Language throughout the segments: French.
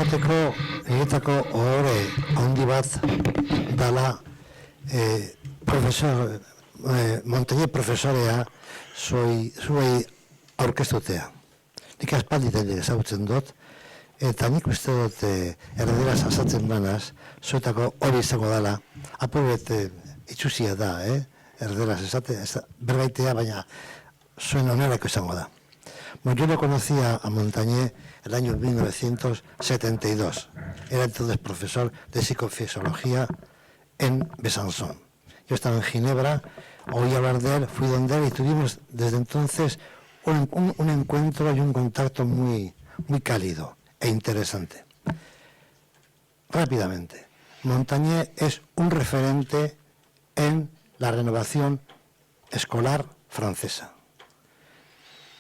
emateko niretako ohore handi bat dala Montaigne profesorea zuei aurkeztutea. Nik aspalditaile ezagutzen dut, eta nik uste dut erderaz azatzen banaz, zuetako hori izango dela, apurret itxusia da, erderaz berbaitea, baina zuen onerako izango da. Bueno, yo lo conocía a Montaigne el año 1972. Era entonces profesor de psicofisiología en Besançon. Yo estaba en Ginebra, oí hablar de él, fui donde él y tuvimos desde entonces un encuentro y un contacto muy cálido e interesante. Rápidamente, Montaigne es un referente en la renovación escolar francesa.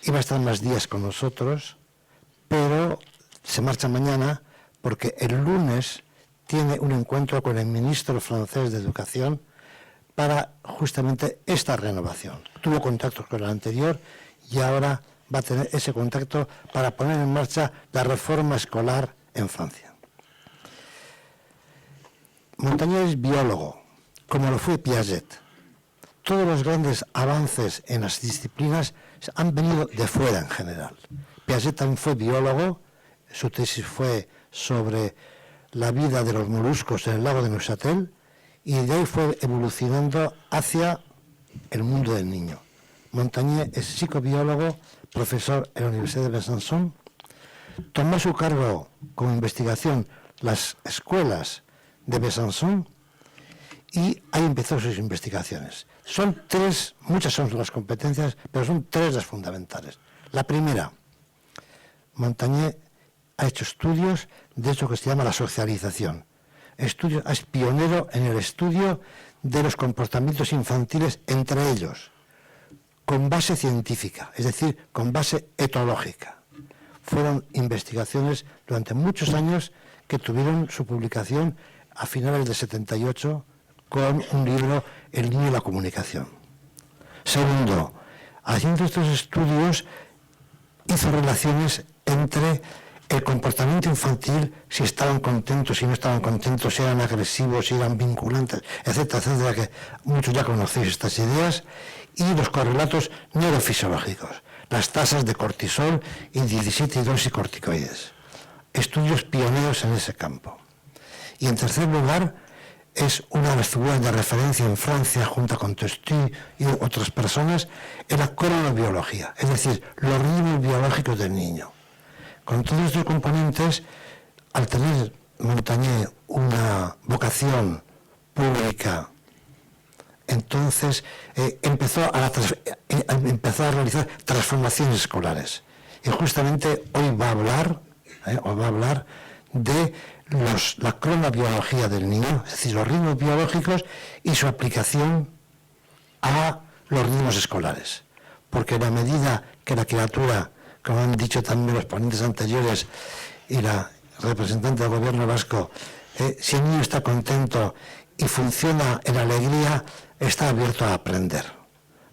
Iba a estar más días con nosotros, pero se marcha mañana porque el lunes tiene un encuentro con el ministro francés de Educación para justamente esta renovación. Tuvo contactos con el anterior y ahora va a tener ese contacto para poner en marcha la reforma escolar en Francia. Montaigne es biólogo, como lo fue Piaget. Todos los grandes avances en las disciplinas han venido de fuera en general. Piaget también fue biólogo, su tesis fue sobre la vida de los moluscos en el lago de Neuchâtel y de ahí fue evolucionando hacia el mundo del niño. Montaigne es psicobiólogo, profesor en la Universidad de Besançon, tomó a su cargo como investigación las escuelas de Besançon y ahí empezó sus investigaciones. Son tres, muchas son las competencias, pero son tres las fundamentales. La primera, Montaigne ha hecho estudios de eso que se llama la socialización. Es pionero en el estudio de los comportamientos infantiles entre ellos, con base científica, es decir, con base etológica. Fueron investigaciones durante muchos años que tuvieron su publicación a finales del 78 con un libro, El niño y la comunicación. Segundo, haciendo estos estudios hizo relaciones entre el comportamiento infantil, si estaban contentos, si no estaban contentos, si eran agresivos, si eran vinculantes, etcétera, etcétera, que muchos ya conocéis estas ideas, y los correlatos neurofisiológicos, las tasas de cortisol y 17 hidroxicorticoides. Estudios pioneros en ese campo. Y en tercer lugar, es una de las figuras de referencia en Francia, junto con Testu y otras personas, en la cronobiología, es decir, los ritmos biológicos del niño. Con todos estos componentes, al tener Montaigne una vocación pública, entonces empezó a realizar transformaciones escolares. Y justamente hoy va a hablar de la cronobiología del niño, es decir, los ritmos biológicos y su aplicación a los ritmos escolares. Porque en la medida que la criatura, como han dicho también los ponentes anteriores y la representante del gobierno vasco, si el niño está contento y funciona en alegría, está abierto a aprender.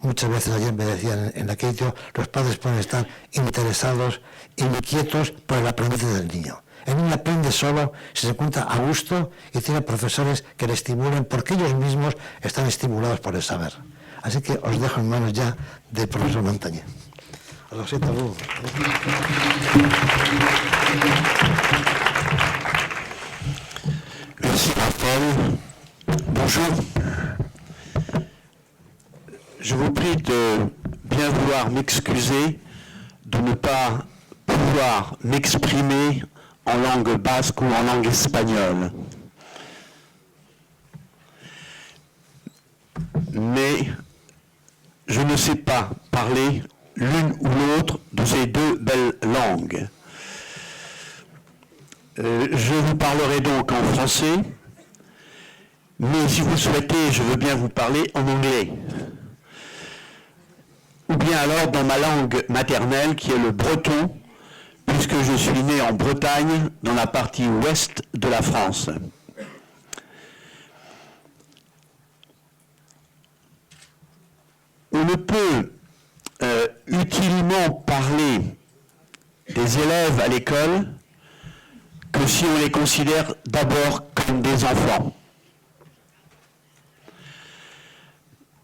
Muchas veces ayer me decían en aquel sitio, los padres pueden estar interesados, inquietos por el aprendizaje del niño. El niño aprende solo, se encuentra a gusto y tiene profesores que le estimulen porque ellos mismos están estimulados por el saber. Así que os dejo en manos ya del profesor Montaigne. Rosetta, vous. Merci Raphaël. Bonjour. Je vous prie de bien vouloir m'excuser de ne pas pouvoir m'exprimer en langue basque ou en langue espagnole. Mais je ne sais pas parler l'une ou l'autre de ces deux belles langues. Je vous parlerai donc en français, mais si vous souhaitez, je veux bien vous parler en anglais. Ou bien alors dans ma langue maternelle qui est le breton, puisque je suis né en Bretagne, dans la partie ouest de la France. On ne peut utilement parler des élèves à l'école que que si on les considère d'abord comme des enfants.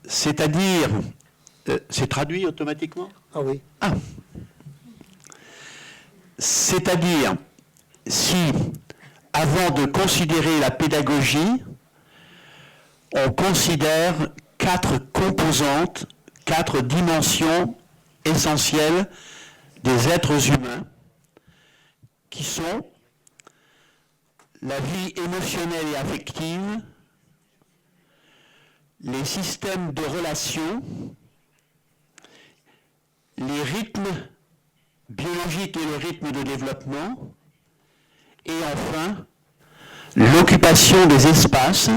C'est-à-dire, c'est traduit automatiquement ? Ah oui. Ah. C'est-à-dire, si, avant de considérer la pédagogie, on considère 4 composantes, 4 dimensions essentielles des êtres humains, qui sont la vie émotionnelle et affective, les systèmes de relations, les rythmes biologiques et le rythme de développement, et enfin, l'occupation des espaces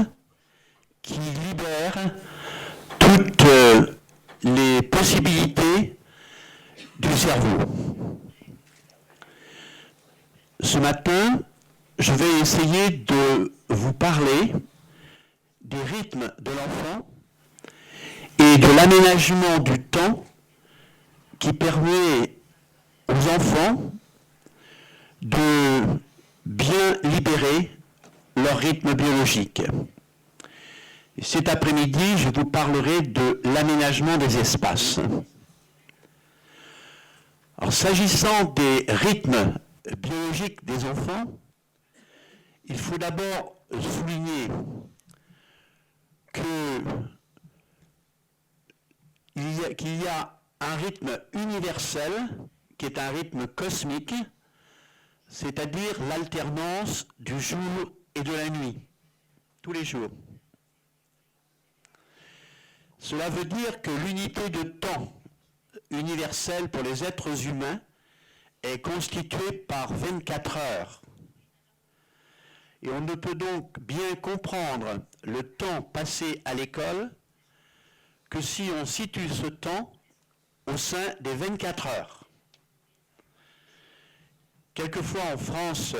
qui libèrent toutes les possibilités du cerveau. Ce matin, je vais essayer de vous parler des rythmes de l'enfant et de l'aménagement du temps qui permet aux enfants de bien libérer leur rythme biologique. Cet après-midi, je vous parlerai de l'aménagement des espaces. Alors, s'agissant des rythmes biologiques des enfants, il faut d'abord souligner qu'il y a un rythme universel qui est un rythme cosmique, c'est-à-dire l'alternance du jour et de la nuit, tous les jours. Cela veut dire que l'unité de temps universelle pour les êtres humains est constituée par 24 heures. Et on ne peut donc bien comprendre le temps passé à l'école que si on situe ce temps au sein des 24 heures. Quelquefois en France,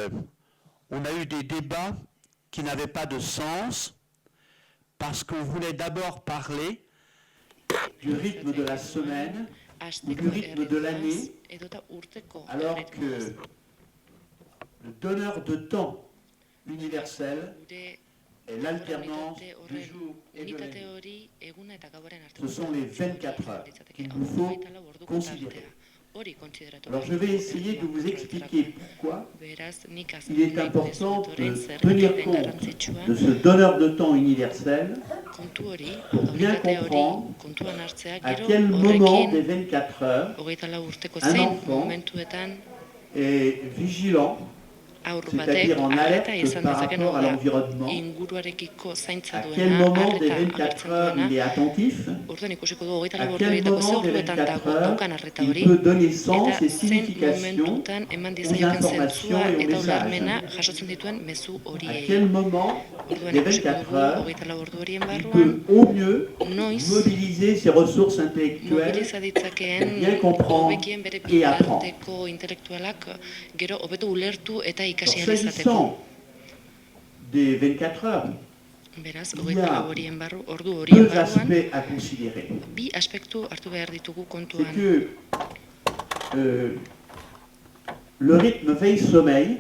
on a eu des débats qui n'avaient pas de sens parce qu'on voulait d'abord parler du rythme de la semaine ou du rythme de l'année, alors que le donneur de temps universel est l'alternance du jour et de la nuit. Ce sont les 24 heures qu'il nous faut considérer. Alors je vais essayer de vous expliquer pourquoi il est important de tenir compte de ce donneur de temps universel pour bien comprendre à quel moment des 24 heures un enfant est vigilant, c'est-à-dire en alerte par rapport à l'environnement, à quel moment des 24 heures il est attentif, à quel moment des 24 heures il peut donner sens et signification aux informations et aux messages, à quel moment des 24 heures il peut au mieux mobiliser ses ressources intellectuelles pour bien comprendre et apprendre. Alors, s'agissant des 24 heures, il y a deux aspects à considérer. C'est que le rythme veille-sommeil,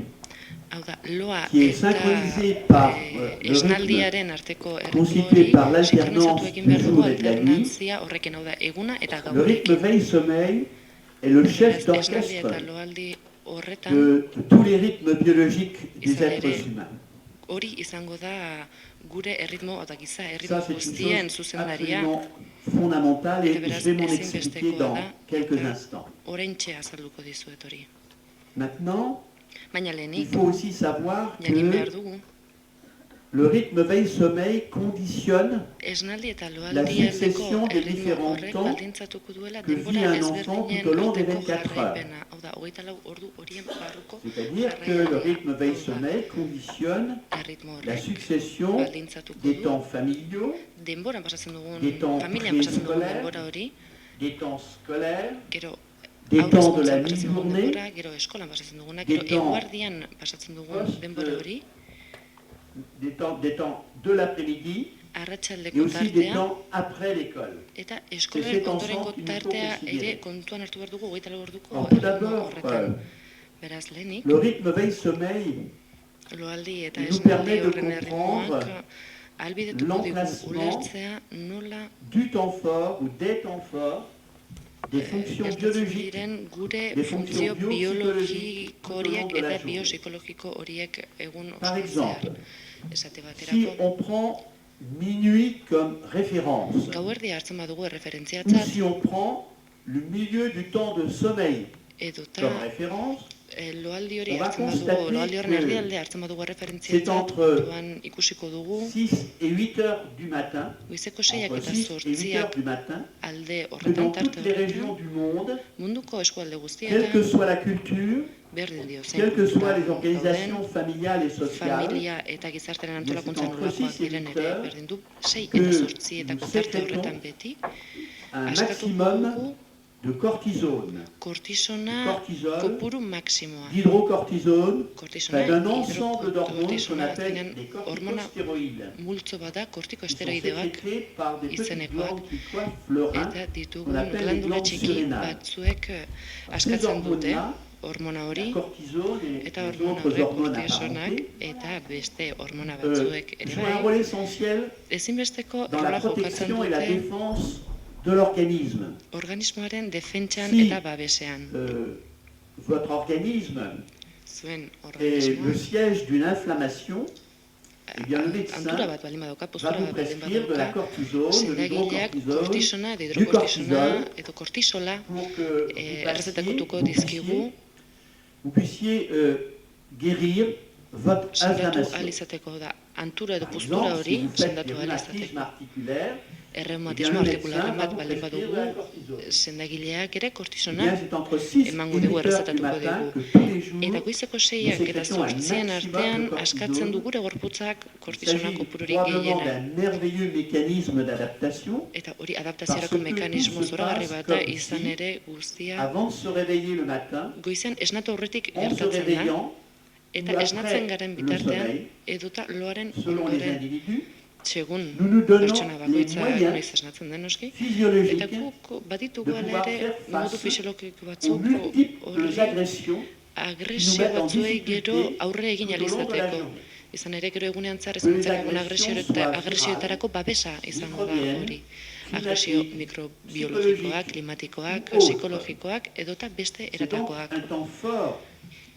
qui est synchronisé par le rythme constitué par l'alternance du jour et de la nuit, le rythme veille-sommeil est le chef d'orchestre de tous les rythmes biologiques des êtres humains. Ça, c'est une chose absolument fondamentale et je vais m'en expliquer dans quelques instants. Maintenant, il faut aussi savoir que le rythme veille-sommeil conditionne la succession des différents temps que vit un enfant tout au long des 24 heures. C'est-à-dire que le rythme veille-sommeil conditionne la succession des temps familiaux, des temps préscolaires, des temps scolaires, des temps de la mi-journée, des temps des temps de l'après-midi et aussi des temps après l'école. C'est cet ensemble qu'il nous faut considérer. Alors, tout d'abord, le rythme veille-sommeil loaldi eta Il nous esnaldi permet de horren comprendre erritmoak ahalbidetuko digu l'emplacement ulertzea nola du temps fort ou des temps forts, des fonctions gertatzen biologiques, diren gure des funtzio fonctions biopsychologiques biologiko tout au long horiek de la eta journée. biopsikologiko horiek egun Par osoan zehar. exemple, Esate si baterako, on prend minuit comme référence, gauerdia hartzen badugu ou erreferentziatzat, si on prend le milieu du temps de sommeil edota comme référence, loaldi hori on va hartzen badugu, constater loaldi horren que erdialde hartzen badugu c'est erreferentziatzat, entre duan ikusiko dugu, 6 et 8 heures du matin, goizeko 6ak entre eta 6 et 8 heures 8 du matin, alde que horretan, dans tarte toutes les régions horretan, du monde, munduko eskualde quelle que guztietan, soit la culture, berdin dio zein quelles que soient les kultura organisations dauden, familiales et sociales, familia eta gizartaren c'est antolakuntzan entre nolakoak 6 et diren 8 ere heures berdin du, 6 que eta 8etako nous tarte sécrétons horretan beti, un askatuko maximum dugu de cortisone, kortisona cortisol, kopuru maksimoa. d'hydrocortisone, Kortisona, enfin, d'un ensemble d'hormones qu'on kortisona appelle azkenean des hormona corticostéroïdes, multzo bada qui sont kortikosteroideak sécrétés par des petites izenekoak glandes qui coiffent le rein, eta qu'on ditugun appelle les glandula glandes txiki surrénales. batzuek Ces askatzen dute hormones-là, hormona la hori cortisone et eta les hormona autres horrek hormones kortisonak apparentées eta beste hormona batzuek ere jouent un bai rôle essentiel ezinbesteko dans la rola jokatzen protection et la dute défense de l'organisme. organismoaren defentsan Si, eta babesean. Votre organisme Zuen est organismoa le siège d'une inflammation, eh bien le médecin antura bat balin badauka, va postura vous bat balin prescrire de la badauka, cortisone, de sendagileak l'hydrocortisone, kortisona edo du hidrokortisona cortisol, edo kortisola pour que vous errezetatuko puissiez, dizkigu vous puissiez guérir votre sendatu inflammation. ahal izateko da. Antura edo Par postura exemple, si hori vous faites des sendatu ahal rhumatismes izateko. articulaires, eh bien, Erreumatismo le médecin artikularren va bat vous balin prescrire de badugu, la cortisone. sendagileak ere Eh kortisona bien, c'est entre 6 et 8 emango digu heures du errezetatuko matin digu. que tous les jours, Eta goizeko nous 6ak eta sécrétons un 8 maximum artean de askatzen du cortisone. gure gorputzak Il kortisona s'agit kopururik probablement gehiena. d'un merveilleux mécanisme d'adaptation. Eta hori Parce adaptaziorako que mekanismo tout se zoragarri passe bata comme izan si, ere guztia avant de se réveiller le matin, goizean esnatu aurretik en se gertatzen da, réveillant, eta ou esnatzen après garen le bitartean sommeil, edota loaren selon les ondoren, individus, segun nous nous donnons pertsona les bakoitza moyens noiz esnatzen den noski, eta physiologiques guk baditugu de ala pouvoir ere faire modu face fisiologiko aux batzuk multiples hori agressions qui nous agresio mettent en batzuei difficulté gero aurre egin tout ahal au long de la izateko. journée. Izan ere gero egunean zehar Que izan les egun agressions soient agresioetarako babesa izango da microbiennes, hori. Agresio climatiques, mikrobiologikoak, psychologiques, klimatikoak, ou autres. psikologikoak, edota beste C'est donc eratakoak. un temps fort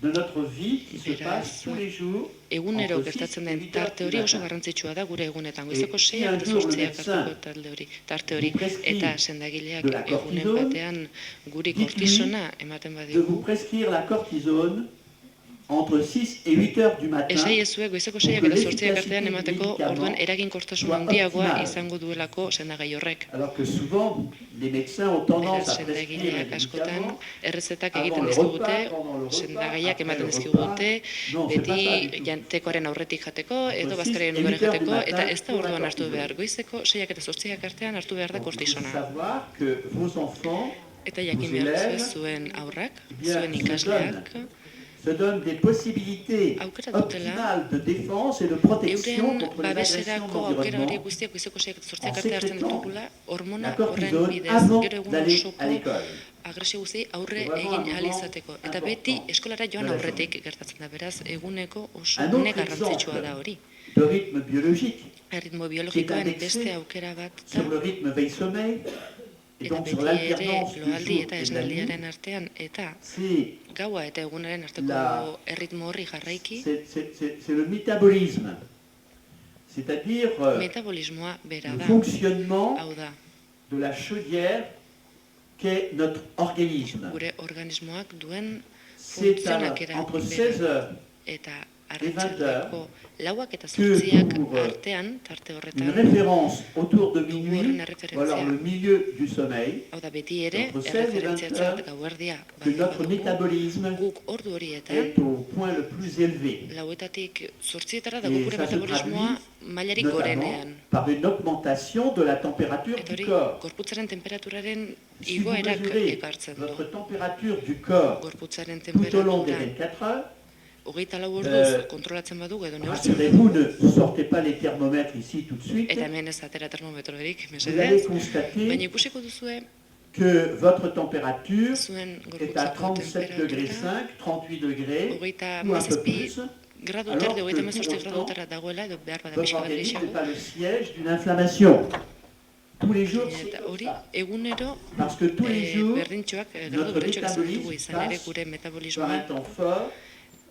de notre vie qui se Beraz, passe tous les jours Egunero entre 6 gertatzen et den 8 heures tarte du hori oso matin. garrantzitsua da gure egunetan. Goizeko si 6ak un eta jour le 8ak médecin hartuko tarte hori. vous prescrit Eta sendagileak de la egunen cortisone, batean guri dites-lui kortisona ematen de vous badigu. prescrire la cortisone entre 6 et 8 heures du matin Esai ezue goizeko 6ak eta 8ak artean emateko orduan eraginkortasun handiagoa izango duelako sendagai horrek. alors que souvent les médecins ont tendance Beraz, à prescrire les sendagileak askotan médicaments errezetak avant egiten le dizkigute, repas, pendant le repas, sendagaiak après ematen le dizkigute, repas. Non, c'est pas ça du beti tout. jantekoaren aurretik jateko, edo Entre bazkariaren 6 et ondoren 8 heures du jateko, matin eta ez da pour la orduan hartu cortisone. behar. Goizeko 6ak eta 8ak artean hartu behar da Donc, il faut kortisona. savoir que vos enfants Eta jakin behar élèves, duzu zuen aurrak, eh bien, zuen ikasleak, se donnent des possibilités Aukera dutela, optimales de défense et de protection euren contre les agressions de babeserako aukera hori l'environnement guztiak goizeko 6ak eta 8ak en arte hartzen sécrétant ditugula, hormona la horren cortisone bidez, avant gero egun d'aller à osoko l'école. agresio guzti aurre C'est vraiment egin un ahal moment izateko. Eta important beti eskolara joan de la aurretik gertatzen da, beraz, eguneko oso Un autre une garrantzitsua exemple da hori. de rythme biologique Erritmo biologikoen indexé beste aukera bat da, sur le rythme veille-sommeil et eta donc sur beti ere l'alternance du loaldi jour eta et de la nuit, esnaldiaren artean, eta c'est gaua eta egunaren arteko La- erritmo horri jarraiki, c'est le métabolisme, c'est-à-dire metabolismoa bera le da. fonctionnement Hau da, de la chaudière qu'est notre organisme. gure organismoak duen C'est funtzionakera entre bera. 16 heures Eta 20 arratsaldeko lauak eta que zortziak pour, artean, tarte une horretan, référence autour de dugu minuit, horren ou alors erreferentzia. le milieu du sommeil, Hau da, beti ere, Entre 16 et 20 erreferentziatzat heures, gauerdia que baldin notre badugu, métabolisme guk ordu horietan, est au point le plus élevé, lauetatik zortzietara da Et gure ça se metabolismoa traduit mailarik notamment gorenean. par une augmentation de la température Eta du hori, corps. gorputzaren temperaturaren Si vous igoerak mesurez ekartzen votre du. température du corps Gorputzaren tout au long des temperatura 24 heures, 24 orduz kontrolatzen badugu edo neurtzen rassurez-vous, badugu, ne sortez pas les thermomètres ici tout de suite, eta hemen ez atera termometroerik, vous allez mesedez, baina constater ikusiko duzue, que votre température zuen est à gorputzeko 37 degrés temperatura, 5, 38 degrés, hogeita ou un peu mazazpi plus, gradu Alors terdi, que hogeita pour hemezortzi autant, gradutara dagoela, edo behar bada votre pixka bat organisme n'est gehiago. pas le siège d'une inflammation. Tous les jours, c'est Eta comme hori, ça. egunero Parce que tous les jours, berdintxoak, gradu notre berdintxoak izan dugu métabolisme izan ere passe gure par un metabolismoa. temps fort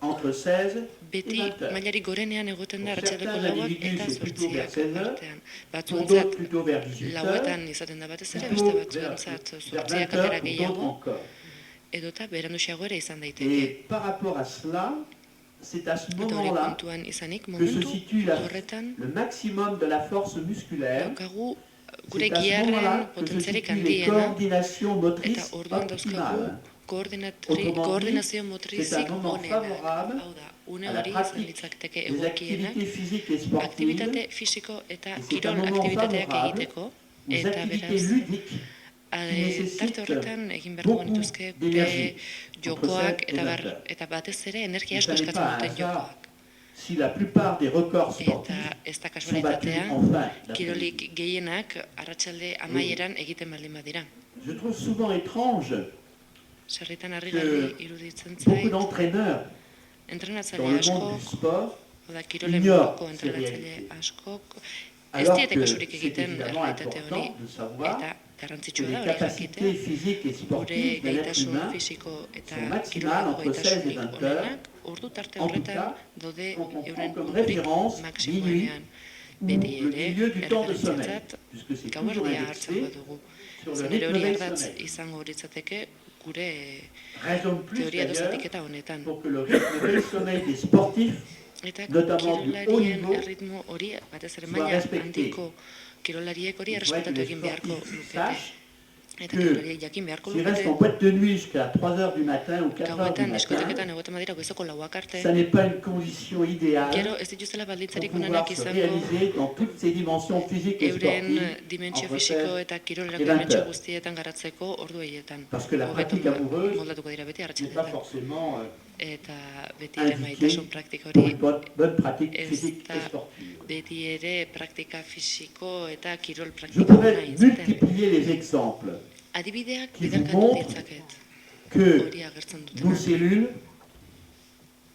entre 16 et Beti 20 heures. mailari gorenean egoten da Pour arratsaldeko certains lauak individus, eta c'est plutôt vers 8 16 heures. artean. Pour Batzuentzat d'autres, plutôt vers 18 heures. lauetan izaten da batez ere, Plutôt beste vers batzuentzat 20 8 heures atera pour d'autres gehiago, encore. edota beranduxeago ere izan Et daiteke. par rapport à cela, c'est à ce Eta hori moment-là kontuan izanik, que se momentu situe horretan le maximum de la force musculaire. daukagu gure C'est à ce giarren moment-là que se potentziarik situent les handiena, coordinations eta motrices orduan dauzkagu optimales. koordinazio C'est un motrizik moment onenak. favorable Hau da, une à la hori izan pratique litzaketeke des egokienak, activités physiques et sportives, aktivitate fisiko eta et c'est un kirol moment aktibitateak favorable egiteko, aux eta activités beraz, ludiques qui tarte nécessitent horretan egin beharko beaucoup genituzke gure d'énergie, jokoak entre 7 et eta 20 heures. eta batez ere energia Et asko ça n'est eskatzen pas un duten hasard jokoak. si la plupart des records Eta sportifs ez da sont battus kasualitatea, en fin d'après-midi. kirolik gehienak arratsalde amaieran egiten baldin badira. Je trouve souvent étrange Sarritan harrigarri iruditzen beaucoup zait, d'entraîneurs dans entrenatzaile le monde askok, du sport oda kirolen ignorent munduko ces entrenatzaile réalités. askok, ez Alors diete que kasurik c'est egiten évidemment errealitate hori, important de savoir eta que garrantzitsua les da hori capacités jakitea, physiques et gure sportives de l'être gaitasun humain fisiko eta sont maximales kirolako entre 16 et gaitasunik 20 heures. onenak, ordu tarte En tout horretan cas, daude quand on prend euren comme punturik référence maksimoenean. ou Beti le ere, milieu du temps de sommeil, erreferentziatzat, puisque c'est toujours gauerdia hartzen indexé badugu. sur le Zen ere rythme hori veille ardatz sommeil. izango horitzateke gure Raison de plus teoria d'ailleurs dozatiketa honetan. pour que le rythme veille sommeil des sportifs, Eta notamment du haut kirolarien niveau, erritmo hori, batez ere soit maila respecté. handiko kirolariek hori Il faudrait que errespetatu les egin beharko sportifs lukete. sachent Eta que kirolariek jakin beharko s'ils restent en lukete, boîte de nuit jusqu'à 3 heures du matin ou 4 heures du gauetan matin, diskoteketan egoten badira goizeko lauak arte, ça n'est pas une condition idéale gero ez dituzela pour baldintzarik pouvoir onenak se izango réaliser dans toutes ses dimensions physiques et euren sportives dimentsio entre fisiko 16 eta kirolerako et 20 dimentsio heures. guztietan garatzeko ordu haietan. Parce que la Hobeto pratique amoureuse moldatuko dira beti n'est pas arratsaldetan. forcément Eta beti ere indiquée maitasun praktiko pour hori une bonne pratique ez physique da et sportive. beti ere praktika fisiko eta kirol Je praktiko ona pourrais izaten. multiplier les exemples Adibideak qui vous bidarkatu montrent ditzaket, que hori agertzen nos dutena. cellules,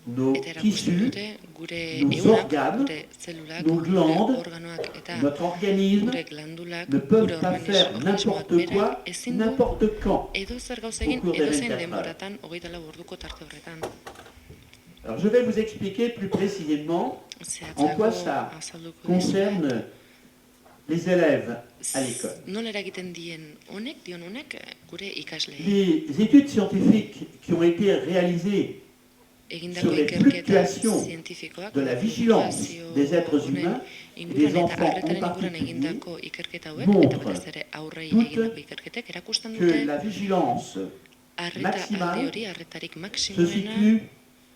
nos Eta erakusten tissus, dute gure nos eunak, organes, gure zelulak, nos gure glandes, organoak eta notre organisme gure glandulak, ne gure peuvent pas faire organismoak n'importe quoi, berak ezin du n'importe quand. edo zer gauza au egin cours des edozein 24 denboratan 24 orduko tarte horretan. Alors je vais vous expliquer plus précisément en quoi Zehatzago ça azalduko concerne les élèves à l'école. nola eragiten dion honek gure ikasleei. Les études scientifiques qui ont été réalisées Egindako sur les ikerketa fluctuations zientifikoak de la vigilance fluktuazio des êtres honen humains et inguruan des eta enfants en arretaren inguruan particulier egindako ikerketa hauek montrent eta batez ere aurrei toutes egindako ikerketek erakusten que dute la vigilance arreta maximale alde hori arretarik se maksimoena situe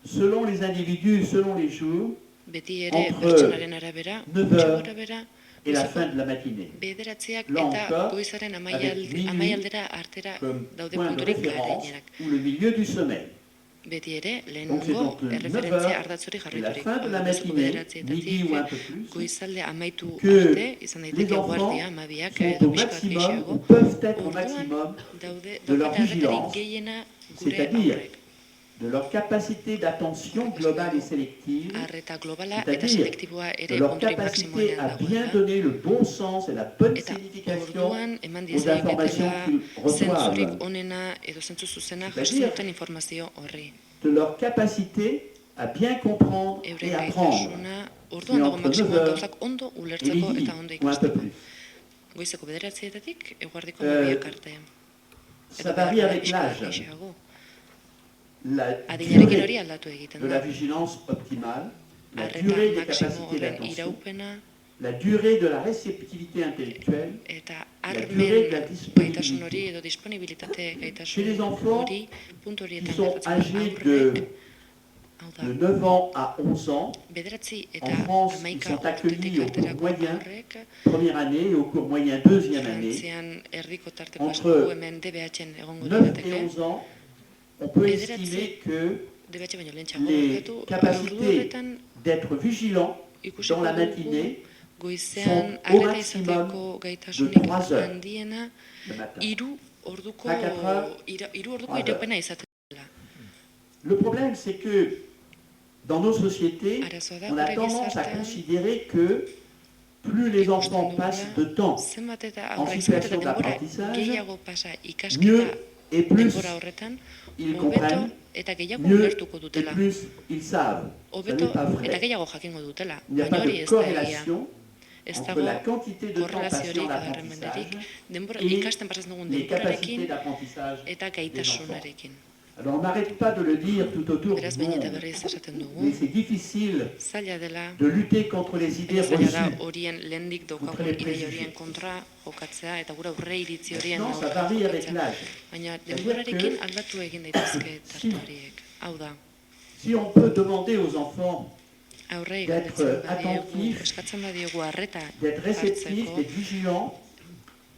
selon les individus, selon les jours beti ere entre pertsonaren arabera, 9 gutxi heures gorabehera, et la goizeko fin de la matinée. bederatziak Là eta encore, goizaren avec minuit amaialdera artera comme daude point de punturik référence gainerak. ou le milieu du sommeil. Beti ere, Donc c'est lehenengo donc 9 erreferentzia heures ardatzuri et la jarriturik. fin de la Goizeko matinée, bederatzietatik, midi ou un peu plus, goizalde amaitu que arte, izan les daiteke enfants guardia, amabiak sont edo au pixka bat maximum ou gehiago, peuvent être au orduan maximum daude de leur daukate vigilance, arretarik gehiena gure c'est-à-dire aurrek. de leur capacité d'attention globale et sélective, Arreta globala eta c'est-à-dire selektiboa de ere leur punturik capacité maksimoenean à bien dagoela. donner le bon sens et la bonne Eta signification orduan eman aux informations diezaieketela qu'ils zentzurik reçoivent, onena edo zentzu zuzena C'est-à-dire jasotzen duten informazio horri. de leur capacité à bien comprendre et Euren apprendre, gaitasuna orduan dago entre maksimoan 9 heures gauzak ondo et ulertzeko midi eta ondo ou un peu ikusteko. plus. Goizeko bederatzietatik, eguardiko Euh, amabiak arte. Ça varie avec pixka bat l'âge. gehiago. La Adinarekin hori durée aldatu egiten de la da. vigilance optimale, la Arreta durée des maksimo capacités horren d'attention, iraupena la durée de la réceptivité intellectuelle, eta la durée de la armen disponibilité. gaitasun hori edo disponibilitate Chez les gaitasun enfants hori puntu qui horietan sont gertatzen âgés aurrek, hau da, de 9 ans à 11 ans, bederatzi En eta France, ils amaika sont accueillis urtetik au cours arterako moyen, aurrek, première année et au cours moyen deuxième année, Frantzian erdiko tarteko Entre asko hemen DBH-en egongo 9 et lirateke, 11 ans, on peut Bederatzi. estimer que DBH baino lehentxeago les barkatu, ordu capacités horretan d'être vigilant ikusiko dans la dugu matinée goizean sont au arreta maximum izateko de gaitasunik 3 heures handiena le matin. hiru orduko À 4 heures, hiru orduko 3 heures. iraupena izaten dela. Le problème, c'est que dans nos sociétés, Arazoa da on a gure tendance à gizartean considérer que plus les enfants passent de temps zenbat eta en aurrek zenbat situation eta denbora d'apprentissage, gehiago pasa mieux ikasketa et plus denbora horretan, ils hobeto comprennent, eta gehiago mieux ulertuko et dutela. plus ils savent. Ce n'est Hobeto pas eta vrai. gehiago jakingo dutela. Il n'y a Baina pas hori de ez da egia. corrélation Ez entre dago la quantité de temps passé en korrelaziorik apprentissage harremenerik denbora et ikasten pasatzen dugun les capacités denborarekin d'apprentissage eta des enfants. gaitasunarekin. Alors on n'arrête pas de le dire tout autour du Beraz, behin eta monde, berriz esaten mais dugu, c'est difficile zaila dela, de lutter contre les idées baina zaila da reçues. horien lehendik Contre daukagun les idei préjugés. horien kontra jokatzea eta gure aurre iritzi horien Non, ça aurka varie avec jokatzea. l'âge. Baina C'est-à-dire denborarekin que aldatu egin daitezke tarte horiek. Hau da, Si on peut demander aux enfants aurrei d'être galdetzen badiegu, attentif, eskatzen badiegu harreta d'être réceptifs, hartzeko, d'être vigilants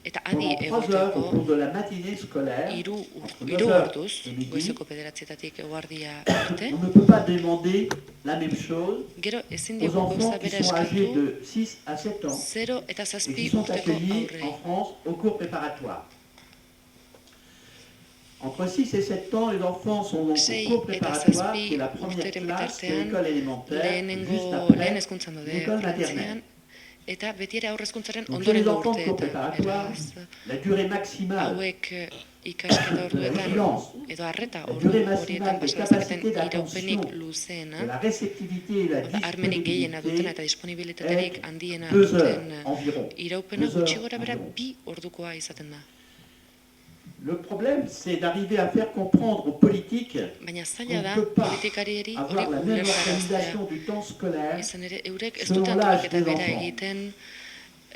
eta adi pendant 3 heures au egoteko, cours de la matinée scolaire, hiru entre 9 hiru heures orduz, et midi, goizeko 9:00 eguerdia arte, on ne peut pas demander la même chose gero ezin aux diegu enfants gauza qui bera sont âgés eskatu de 6 à 7 ans 0 eta et 7 qui sont urteko accueillis aurrei. en France au cours préparatoire. Entre 6 et 7 ans, les enfants sont donc Sei au cours eta préparatoire, qui est 7 la première urteren classe de bitartean, l'école élémentaire, juste lehen après hezkuntzan daude l'école Frantzian, maternelle. eta beti ere aurrezkuntzaren Donc chez les ondorengo enfants de cours urteetan. préparatoire, Beraz, la durée maximale hauek ikasketa de la orduetan vigilance, edo arreta la ordu durée horietan maximale des pasatzen capacités iraupenik d'attention, luzeena, de la réceptivité et la armenik gehiena dutena eta disponibilité disponibilitaterik est handiena 2 heures duten environ. iraupena 2 gutxi heures gora bera environ. 2 ordukoa izaten da. Le problème, c'est d'arriver à faire comprendre aux politiques Baina qu'on zaila ne da peut pas politikarieri hori avoir la même ulertaraztea. organisation du temps scolaire. Izan ere, eurek ez Selon dute l'âge antolaketa des bera enfants. egiten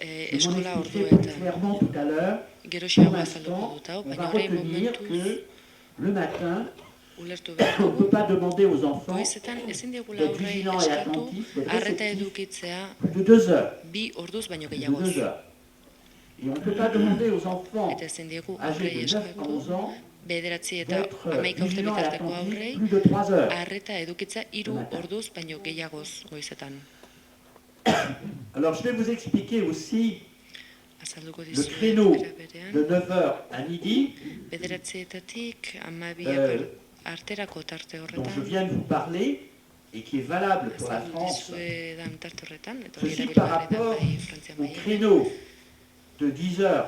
Je m'en eskola expliquerai plus orduetan. clairement tout à l'heure. Pour Geroxiago azalduko l'instant, dut hau, on baina va orain retenir momentuz que le matin, ulertu behar on ne peut dugu. pas demander aux enfants Goizetan ezin diogula d'être aurrei vigilants et eskatu, attentifs, d'être arreta réceptifs edukitzea plus de 2 heures. 2 orduz baino Plus de gehiagoz. 2 heures. Et on ne peut pas demander aux enfants Eta ezin diegu âgés aurrei de 9 à 11 eskatu, ans 9 eta d'être 11 urte vigilants et bitarteko attentifs aurrei, plus de 3 heures. arreta edukitza 3 matin. orduz baino gehiagoz goizetan. Alors je vais vous expliquer aussi Azalduko le dizuet créneau bera de berean. 9h à midi 9:00 Euh, arterako tarte dont je horretan. viens de vous parler et qui est valable pour la Azaldu France, dizuedan tarte horretan, eta hori ceci par erabilgarri da rapport bai Frantzia au mailan. créneau de 10h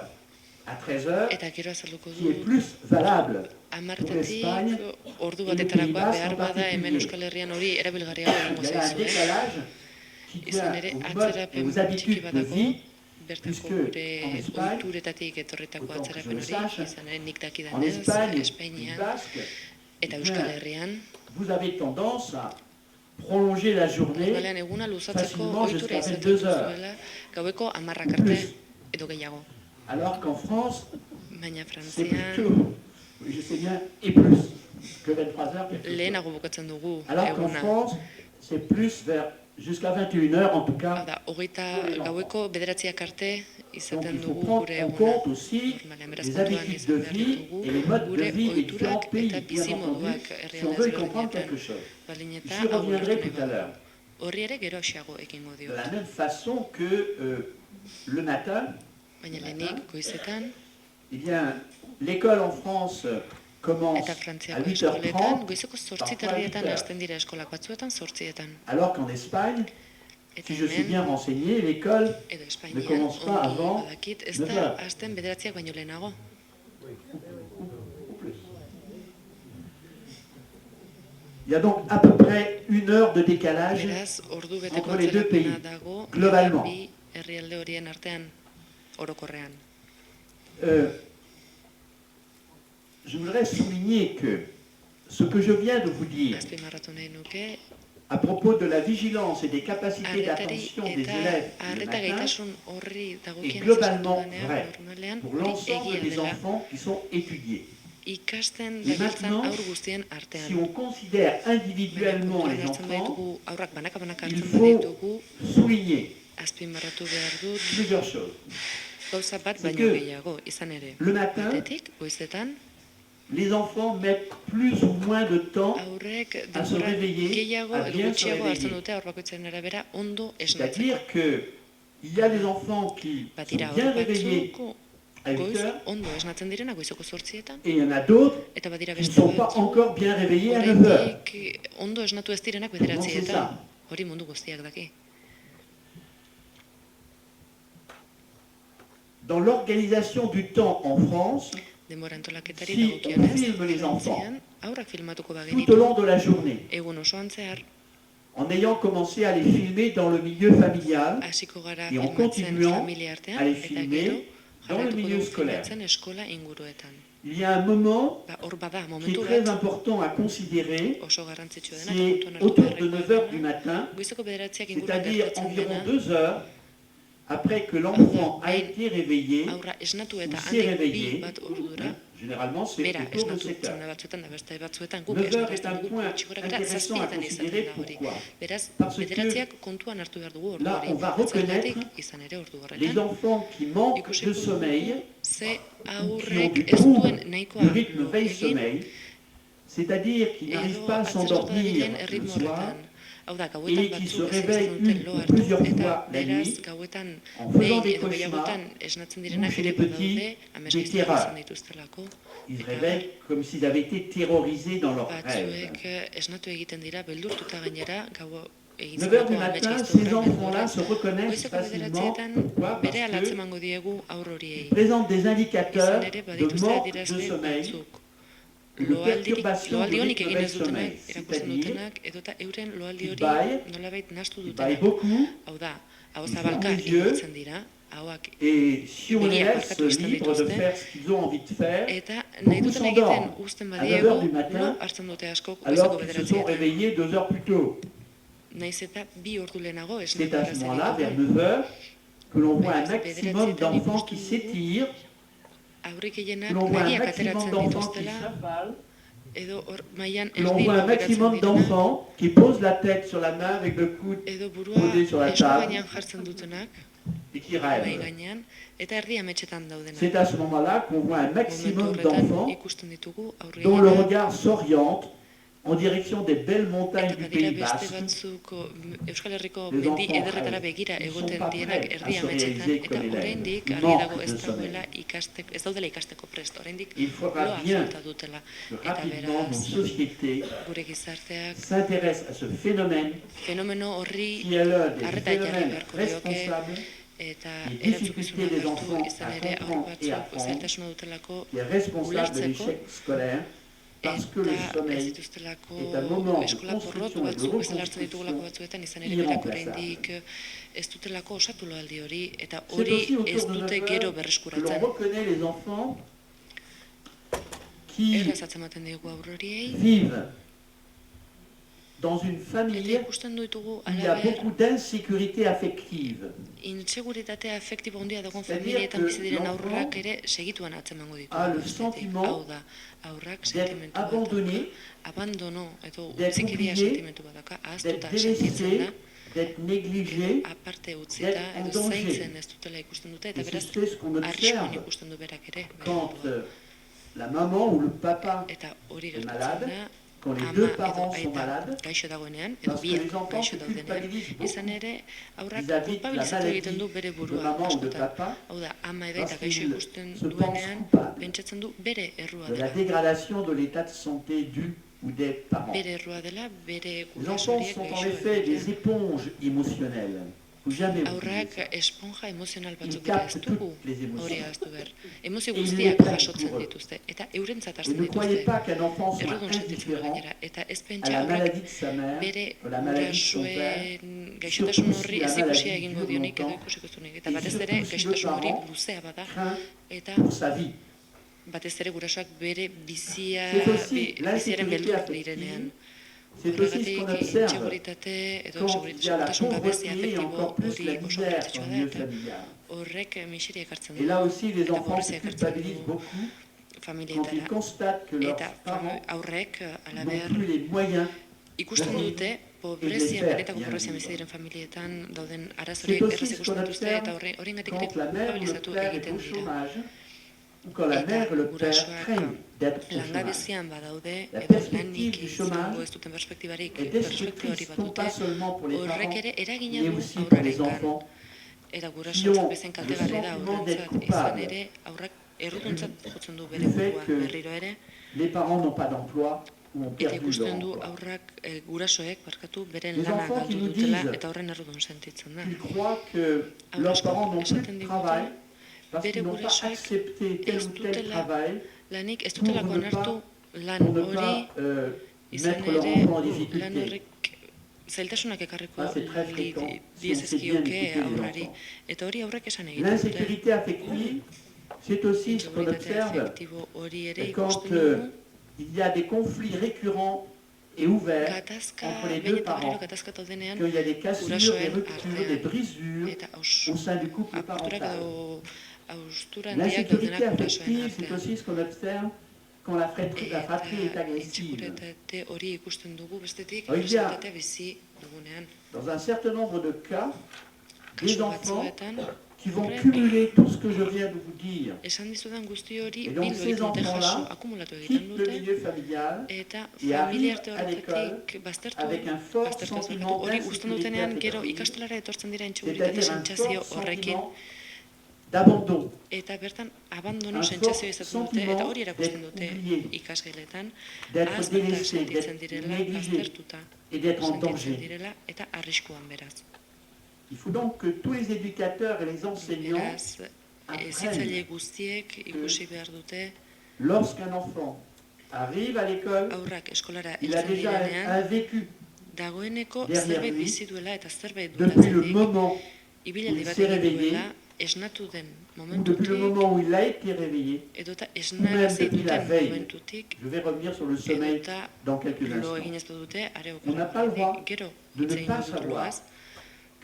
à 13h Eta gero azalduko qui est du plus valable pour Amarretatik l'Espagne. ordu et le batetarakoa Pays Basque behar en bada hemen particulier. Euskal Herrian hori erabilgarriago egongo Il y a un zaizue. décalage qui Izan tient ere, aux modes et atzerapen aux txiki habitudes de badago, vie, bertako puisque gure en Espagne, ohituretatik etorritako autant que je atzerapen le hori, sache, izan ere nik en dakidanez, Espagne, Pays Espainian Basque, eta eh Euskal bien, Herrian, vous avez tendance à prolonger la journée normalean eguna luzatzeko facilement ohitura jusqu'à izaten 22 heures. duzuela, gaueko 10 Ou arte plus. edo gehiago. Alors qu'en France, Baina c'est Frantzian plutôt, oui, je sais bien, et plus que 23 heures. quelquefois. lehenago bukatzen dugu Alors qu'en eguna. France, c'est plus vers jusqu'à 21 heures en tout Hau cas. da, gaueko 9 arte Donc izaten il faut dugu prendre gure en eguna. compte aussi Normalean, beraz, les kontuan habitudes de izan behar vie ditugu et les modes de gure vie des différents ohiturak pays, eta bien entendu, bizimoduak si on herrialde veut y comprendre ezberdinetan. quelque chose. Baldin eta J'y hau reviendrai ulertu tout à nahi l'heure. badu. Horri ere geroaxiago ekingo De diot. la même façon que le matin, Baina lehenik goizetan eh bien, l'école en France commence eta à Frantziako eskoletan 8h30, goizeko 8 parfois terdietan 8 heures. hasten dira eskolak batzuetan 8etan. Alors qu'en Espagne, Eta si je suis bien hemen renseigné, l'école edo ne Espainian commence pas ongi avant badakit ez 9 da heures. hasten 9 baino lehenago. ou plus. Il y a donc à peu près 1 heure de décalage Beraz, ordu beteko entre les deux pays, atzerapena dago globalement. bi herrialde horien artean orokorrean. Je voudrais souligner que ce que je viens de vous dire Azpimarratu nahi nuke, à propos de la vigilance et des capacités arretari d'attention des eta élèves le arreta matin gaitasun horri est dagokien globalement ezagutu vrai normalean pour hori l'ensemble egia des dela enfants qui sont étudiés. ikasten Et dabiltzan maintenant, aur guztien artean. Si on considère individuellement Baina les kontuan hartzen enfants, baditugu, aurrak banaka il hartzen faut baditugu, souligner azpimarratu behar dut plusieurs choses. gauza bat C'est baino que gehiago izan ere. Le matin, Batetik, goizetan, les enfants mettent plus ou moins de temps, aurrek à se denbora réveiller, gehiago à edo bien se gutxiago hartzen réveiller. dute aur bakoitzaren arabera ondo esnatzeko. c'est-à-dire qu'il y a des enfants qui sont Badira bien aur réveillés batzuk goiz heures, ondo esnatzen direnak goizoko 8etan, et il y en a d'autres eta badira qui ne beste sont pas batzuk, encore bien réveillés à 9 heures. oraindik ondo esnatu ez direnak Comment c'est 9etan. ça? Hori mundu guztiak daki. Dans l'organisation du temps en France, Denbora antolaketari si on dagokionez, filme les enfants Frantzian, aurrak filmatuko tout au bagenitu, long de la journée, egun osoan zehar, en ayant commencé à les filmer dans le milieu familial, hasiko gara et en filmatzen continuant familia artean, à les eta filmer gero dans le jarraituko milieu dugu scolaire. filmatzen eskola inguruetan. Il y a un moment Hor bada, qui est momentu très bat, important à considérer, oso garrantzitsua dena, eta c'est kontuan hartu autour de 9 beharrekoa heures du dena, matin, goizeko 9 inguruan c'est-à-dire gertatzen environ dena, 2 heures après que l'enfant a été réveillé, aurra esnatu ou eta s'est handik réveillé. bi bat ordura, Généralement, c'est bera autour de esnatu 7 zen da heures. batzuetan da beste batzuetan guk 9 heures est un esnatzen dugu point gutxi gora bera intéressant à 7etan izaten considérer. da hori. Pourquoi? Beraz, Parce que 9 kontuan hartu behar dugu ordu là, hori. on va reconnaître Zergatik izan ere ordu les horretan. enfants qui manquent Ikusiko de sommeil, ze qui ont aurrek du ez trouble duen nahikoa du rythme lo egin, veille-sommeil, c'est-à-dire qui n'arrivent edo pas à atzertuta s'endormir dabilen le erritmo soir, horretan. Hau da, et gauetan qui se batzuk ez réveillent dute une lo ou hartu, plusieurs eta fois la beraz nuit, gauetan en faisant behin des edo gehiagotan cauchemars, esnatzen ou direnak chez ere les petits, badaude, des amesgaiztarik terreurs. izan dituztelako, Ils se eta réveillent comme s'ils avaient été terrorisés dans leurs rêves. batzuek esnatu egiten dira, beldurtuta gainera, gau egin 9 heures du zelako matin, amesgaizto ces horren enfants-là beldurra. se reconnaissent Goizeko facilement. 9etan Pourquoi? bere Parce alatze qu'ils emango diegu aur horiei. présentent des Izan indicateurs ere, de badituzte manque de adierazle sommeil, batzuk. de perturbation Loaldi du honik rythme egin ez dutenak, veille-sommeil, erakusten c'est-à-dire dutenak, edota euren loaldi qu'ils hori baillent, nolabait nahastu ils baillent dutenak. beaucoup, Hau da, hau ils zabalka ferment les yeux, ibiltzen dira, hauak et si on les begiak laisse barkatu uzten libres de dituzte, faire ce qu'ils ont envie de faire, eta nahi beaucoup duten egiten s'endorment uzten à 9 heures du badiegu, matin, lo hartzen dute asko alors goizeko qu'ils se sont 9etan. réveillés 2 heures plus tôt. Naiz eta bi ordu lehenago C'est esnatu à ce moment-là, vers ditugu, 9 heures, que l'on voit un Beraz, maximum d'enfants qui ikusten dugu, s'étirent, aurrik que gehienak l'on voit un nahiak maximum ateratzen d'enfants qui dituztela, s'affalent, edo hor mailan que l'on erdi voit un kopikatzen maximum direnak, d'enfants qui posent la tête sur la main avec le coude edo burua posé sur la esku table gainean jartzen dutenak, et qui mahai rêvent. gainean, eta erdi ametsetan daudenak. C'est à ce moment-là qu'on voit un Momentu maximum horretan d'enfants ikusten ditugu aurre dont le gehienak, regard s'oriente en direction des belles montagnes eta du badira Pays beste Basque. batzuk Euskal Herriko Les mendi enfants ederretara rêvent. begira Ils egoten sont pas dienak prêts erdi à se ametsetan, réaliser eta comme élèves. oraindik Ils argi manquent dago de ez sommeil. dagoela ez daudela ikasteko prest, oraindik Il faudra loa bien falta dutela. que Eta rapidement nos beraz, sociétés gure gizarteak s'intéressent à ce phénomène fenomeno horri qui est l'un des arreta jarri phénomènes beharko lioke, responsables, eta les erantzukizuna difficultés des hartu enfants izan à ere aur comprendre et à batzuk apprendre, zailtasuna dutelako qui est responsable de ulertzeko, l'échec scolaire, parce que le eta ez sommeil dituztelako est un moment de eskola porrot construction et de batzuk bezala hartzen ditugulako reconstruction batzuetan izan ere berak irremplaçable. oraindik ez dutelako osatu loaldi hori, eta C'est hori aussi ez autour de dute 9 gero heures que l'on berreskuratzen. reconnaît les enfants qui Erraz atzematen diegu aurroriei, vivent dans une eta famille ikusten ditugu où il y a alaber beaucoup d'insécurité affective. inseguritate afektibo handia dagoen C'est-à-dire familietan que bizi diren l'enfant aurrak ere segituan atzemango ditu. a le sentiment Hau da, aurrak d'être sentimentu bat abandonné, dauka, abandono edo d'être utzikeria oublié, sentimentu bat dauka, ahaztuta d'être sentitzen délaissé, da, d'être négligé, aparte utzita d'être en edo danger. zaintzen ez dutela ikusten dute, eta Et beraz c'est ce qu'on arriskuan observe ikusten du berak ere. bere quand burua. la maman ou le papa, Eta hori est gertatzen malade, da, quand les ama deux edo parents sont aita malades, gaixo dagoenean, edo parce que biak les enfants gaixo se daudenean, culpabilisent izan beaucoup ere aurrak vis-à-vis de la kulpabilizatu egiten du maladie bere de burua maman ou de askotan. papa, Hau da, ama edo eta parce gaixo qu'il ikusten se pense duenean, coupable pentsatzen du bere errua de la dela. dégradation de l'état de santé du ou des parents. Bere errua dela, bere Les enfants gurasorik sont en gaixo effet des egotea. éponges émotionnelles. Il ne faut jamais oublier Aurrak ça. esponja emozional Ils batzuk dira ez captent dugu toutes les émotions. hori ahaztu behar. Emozio Et ils les guztiak prennent jasotzen pour eux. dituzte, eta eurentzat Et hartzen ne croyez dituzte. pas qu'un enfant soit Errudun sentitzen da indifférent gainera, eta ez à pentsa la aurrak maladie de sa mère, bere à la maladie de son père, gurasoen gaixotasun horri ez ikusia egingo dure dionik edo longtemps. ikusiko zunik. Eta Et batez surtout ere si gaixotasun le hori parent luzea bada, craint eta pour sa vie. batez ere gurasoak bere C'est aussi biziaren l'insécurité beldur affective, direnean. c'est aussi ce qu'on Horregatik observe inseguritate edo quand il y a la segurtasun gabezi pauvreté et afektibo encore plus hori la oso misère garrantzitsua dans le da, milieu eta familial. horrek miseria ekartzen Et du là aussi, les eta enfants se pobrezia ekartzen culpabilisent du beaucoup quand ils familietara. constatent que leurs Eta parents aurrek, n'ont alaber, plus les moyens. ikusten dute pobrezia, benetako pobrezia bizi diren familietan dauden arazorik C'est aussi erraz ce qu'on ikusten dituzte eta observe horrengatik ere quand la mère ou le kulpabilizatu père est egiten au dira. chômage, ou quand la Eta mère et le père gurasoak craignent d'être au chômage. langabezian badaude La edo perspective lanik du izango chômage ez duten perspektibarik, est perspektiba hori destructrice bat non dute, pas seulement pour les horrek parents, ere eragina mais du aussi pour les aurrarengan. enfants Eta qui gurasoentzat ont bezain le kaltegarri da sentiment d'être aurrentzat, izan coupables ere, aurrak erruduntzat jotzen du bere du fait burua que berriro ere, les parents n'ont pas d'emploi ou ont eta perdu leur ikusten du emploi. aurrak gurasoek, beren Les lana enfants qui galdu nous dutela disent eta horren errudun sentitzen da. Qu'ils croient que leurs parents n'ont plus de travail parce qu'ils n'ont pas accepté tel ou tel travail Lanik ez pour dutelako ne onartu pas, lan pour ne hori, pas izan mettre leur ere, enfant en lan difficulté. horrek zailtasunak ekarriko Ça, c'est très fréquent, si on sait bien diezezkioke écouter les aurrari. enfants. Eta hori aurrek esan egiten dute. L'insécurité affective, c'est aussi ce qu'on Inseguritate observe afektibo hori ere quand ikusten dugu. il y a des conflits récurrents et ouverts Gatazka, entre les behin deux eta berriro parents, gatazkatu denean, qu'il y a des cassures, des gurasoen ruptures, des artean, brisures eta au sein du couple apurturak parental. edo haustura handiak L'insécurité daudenak gurasoen affective, c'est artean. aussi ce qu'on observe quand la fratrie est Eta agressive. inseguritate hori ikusten dugu bestetik, Hori da. agresibitatea bizi dugunean. Dans un certain nombre de cas, des Kasu enfants batzuetan, qui vont horrek, cumuler tout ce que je viens de vous dire. esan dizudan guzti hori Et donc bildu ces egiten dute enfants-là jaso, akumulatu egiten quittent le dute, milieu familial eta et familia arrivent arte à l'école horretatik baztertu, avec un fort baztertu ez sentiment barkatu, hori usten d'insécurité dutenean gero affective, ikastolara etortzen dira inseguritate c'est-à-dire un sentsazio fort horrekin, sentiment d'abandon, eta bertan abandono Un sentsazio fort izaten dute, eta hori erakusten sentiment dute d'être oublié, ikasgeletan, d'être ahaztuta délaissé, sentitzen d'être direla, négligé baztertuta et d'être en sentitzen danger. direla, eta arriskuan beraz. Il faut donc que tous les éducateurs et les enseignants Beraz, hezitzaile guztiek ikusi behar dute, lorsqu'un enfant arrive à l'école, aurrak eskolara il a heltzen déjà direnean, un vécu dagoeneko derrière zerbait lui, bizi duela eta zerbait depuis le dutatzetik, moment où ibilaldi il bat s'est egin réveillé, duela, esnatu den ou depuis le momentutik, moment où il a été réveillé. edota même esnarazi depuis la duten veille. momentutik, Je vais revenir sur le sommeil edota dans quelques lo instants. egin ez dute, are On n'a pas le droit gero de hitz ne egin pas dut savoir loaz,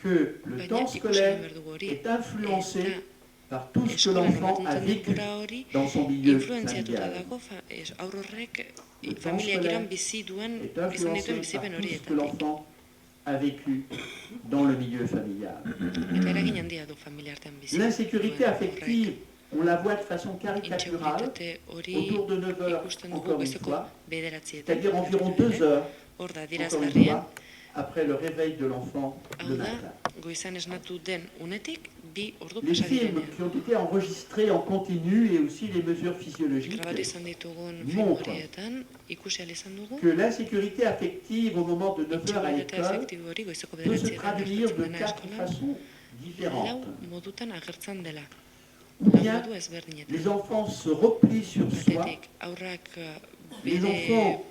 que le baina temps ikusi scolaire behar dugu hori, est influencé eta par tout ce que eskolan l'enfant a ematen den vécu denbora hori, dans son milieu influenziatuta familial. dago aur horrek Le temps familia scolaire giran bizi duen, est izan influencé dituen par bizipen tout ce que horietatik. l'enfant a vécu dans le milieu familial. Eta eragin handia du familia artean bizi. L'insécurité duen affective, on la voit de façon caricaturale Inseguritate hori autour de 9 heures, ikusten dugu encore une goizeko fois, bederatzietan. c'est-à-dire environ 2 heures, Hor da, encore une dirazgarrian, fois, après le réveil de l'enfant le hau da, matin. goizan esnatu den unetik, bi ordu Les pasa films direnean. qui ont été enregistrés en continu et aussi les mesures physiologiques Grabatu izan ditugun film montrent horietan, ikusi ahal izan dugu, que l'insécurité affective au moment de 9 heures à inseguritate l'école afektibo hori goizeko peut se bederatzietan traduire gertatzen de dena 4 eskolan, façons lau différentes. modutan agertzen dela. Ou Lau bien modu ezberdinetan. les enfants se replient sur soi, Batetik, aurrak les bere enfants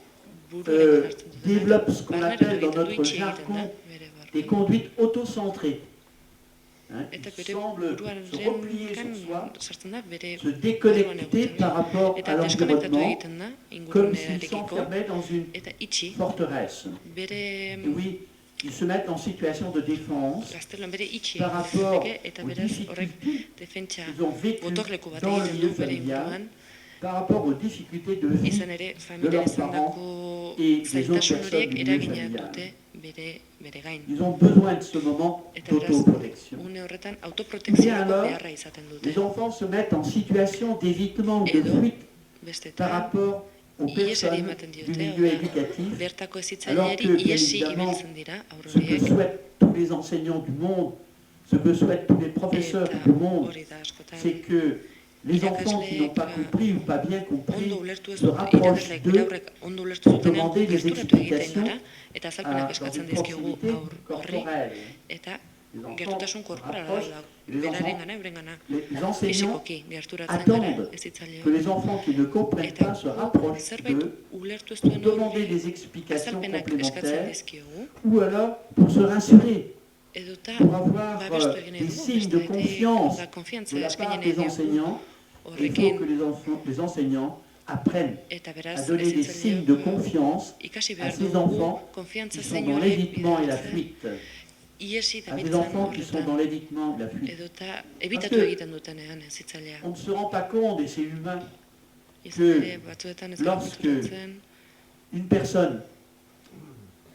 buruarekin hartzen dutenak, développent ce qu'on barneratu appelle dans egiten du, notre itxi egiten da, jargon bere barruan. des conduites autocentrées. Hein, Eta ils bere semblent se replier buruaren sur soi, sartzen da, bere se déconnecter par rapport à eta deskonektatu l'environnement, egiten da, comme s'ils ingurunearekiko, s'enfermaient dans une eta itxi, forteresse. bere Et oui, ils se mettent en situation de défense gaztelan bere itxi par egiten rapport daiteke, eta aux beraz horrek difficultés defentsa qu'ils ont vécues gotorleku bat dans le egiten milieu du bere familial, inguruan, par rapport aux difficultés de vie izan ere familia leurs izandako et des autres zailtasun personnes horiek du milieu eragina familial. dute bere gain. Ils ont besoin de ce moment Eta beraz, d'autoprotection. une horretan Bien autoprotekziorako alors, beharra izaten dute. Les enfants se mettent en situation d'évitement ou de Edo, fuite par bestetan, rapport aux iesari personnes ematen du diote, milieu hau da, éducatif, bertako alors hezitzaileari que, bien iesi évidemment, ibiltzen dira, ce que aurroriek, souhaitent tous les enseignants du monde, ce que souhaitent tous les professeurs eta du monde, hori da askotan. c'est que les enfants qui n'ont pas compris ou pas bien compris Ondo ulertu ez se dut, rapprochent irakasleek bere d'eux aurrek ondo ulertu pour zutenean, demander des gerturatu egiten explications gara, eta azalpenak dans eskatzen une dizkigu proximité horri, corporelle. eta Les enfants gertutasun se korporala rapprochent da, et les beraren enfants, gana, euren gana, les enseignants fisikoki gerturatzen gara, attendent hezitzaileok. que les enfants qui ne comprennent pas se rapprochent Zerbait d'eux ulertu ez pour duen demander horri, des explications azalpenak eskatzen complémentaires dizkiogu, ou alors pour se rassurer, edota pour avoir babestu egin des dugu, signes de bestetik, confiance da de konfiantza la part eskainen des diogu enseignants. Il faut horrekin, que les enseignants apprennent eta à beraz, donner des signes de hezitzaileok confiance ikasi à behar ces dugu enfants konfiantza qui sont zein dans horiek l'évitement et la bideratzen, fuite, iesi à ces dabiltzan enfants qui sont dans horretan, l'évitement et la fuite. edota ebitatu que- egiten dutenean hezitzailea. On ne se rend pas compte, et c'est humain, Izan ere, batzuetan ez gara lorsque- konturatzen, une personne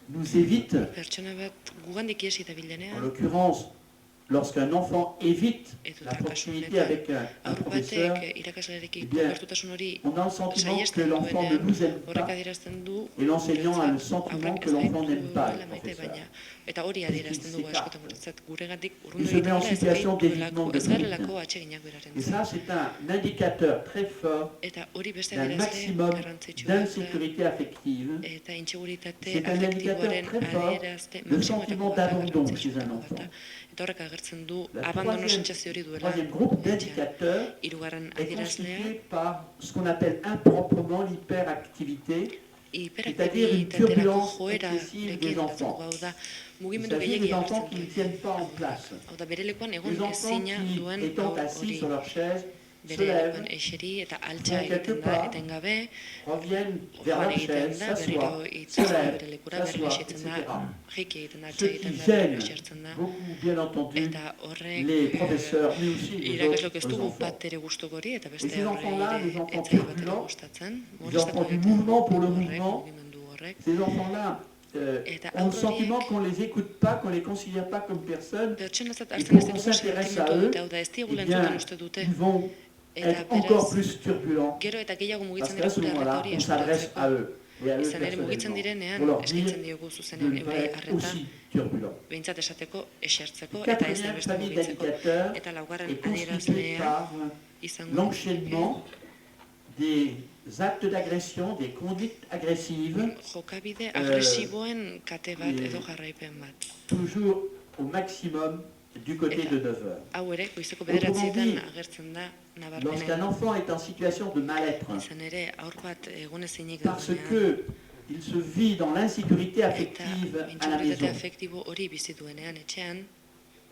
nous évite, pertsona bat gugandik iesi en dabilenean, l'occurrence lorsqu'un enfant évite la Eta kasu proximité honetan, avec un haur professeur, batek irakaslearekin bien, gertutasun hori on a le sentiment que saihesten l'enfant ne duenean, nous aime horrek pas adierazten du et l'enseignant a le guretzat sentiment aurrek que ez l'enfant gaitu n'aime pas le duela maite, professeur. baina eta hori adierazten dugu askotan guretzat guregatik Il urrundu se met en egiten dela ez situation d'évitement gaituelako, de ez garelako bride. atseginak beraren Et ça, c'est un indicateur très fort Eta hori beste d'un adierazle maximum garrantzitsua da, d'insécurité affective. eta inseguritate C'est un indicateur afektiboaren très fort adierazte de sentiment maximoetako bat da, d'abandon chez un garrantzitsuetako enfant. bat da. Eta horrek agertzen du Le abandono sentsazio hori duela troisième groupe etxean. d'indicateurs Hirugarren est adierazlea, constitué par ce qu'on appelle improprement l'hyperactivité, c'est-à-dire une hiperaktibitaterako turbulence joera excessive rekin des gertatzen enfants. dugu, hau da, Il mugimendu s'agit gehiagi des enfants agertzen qui ne du. tiennent pas en place. Hau da, bere lekuan Les egon enfants ezina qui, duen étant haur assis hori. sur leur chaise, se Bere lèvent, lekuan eseri eta altxa font quelques egiten da, pas, etengabe, reviennent vers joan leur egiten chaise, da, berriro s'assoient, se itzultzen da lèvent, bere lekura, berriro s'assoient, esitzen da, etc. jiki egiten da, altxa Ce qui egiten da, berriro gêne esertzen da. beaucoup, bien entendu, Eta horrek les professeurs, mais aussi les irakaslok ez autres dugu enfants. bat ere gustuko hori, eta Et beste ces enfants-là, horre les ere enfants etzai bat ere turbulents, gustatzen. les Molestatu enfants du egiten mouvement pour le horrek, mouvement, mugimendu horrek. ces enfants-là Eta ont le haur sentiment horiek qu'on les écoute pas, qu'on les considère pas comme personne, pertsonatzat et hartzen ez quand on ditugu s'intéresse à sentimentu eux, dute, hau da ez diegu eh lentzuten bien, uste dute. ils vont Eta être encore beraz, plus turbulents, gero eta gehiago parce mugitzen qu'à dira ce gure arreta moment-là, hori on s'adresse à eskuratzeko. eux et à eux Izan ere mugitzen personnellement, direnean, pour leur eskaintzen dire diogu de zuzenen ne pas eurei être arreta, aussi turbulents. behintzat esateko, esertzeko, eta ez da Quatrième beste famille mugitzeko. d'indicateurs Eta laugarren est constituée adierazlea par izango l'enchaînement des actes d'agression, des conduites agressives, jokabide agresiboen kate bat et- edo jarraipen bat. toujours au maximum du côté Eta de 9 heures. hau ere, goizeko Autrement bederatzietan dit, agertzen da Lorsqu'un nabarmenen. enfant est en situation de mal-être, Izan ere, aur bat egunezinik parce dagoenean, que il se vit dans l'insécurité eta affective à la intseguritate maison, afektibo hori bizi duenean etxean,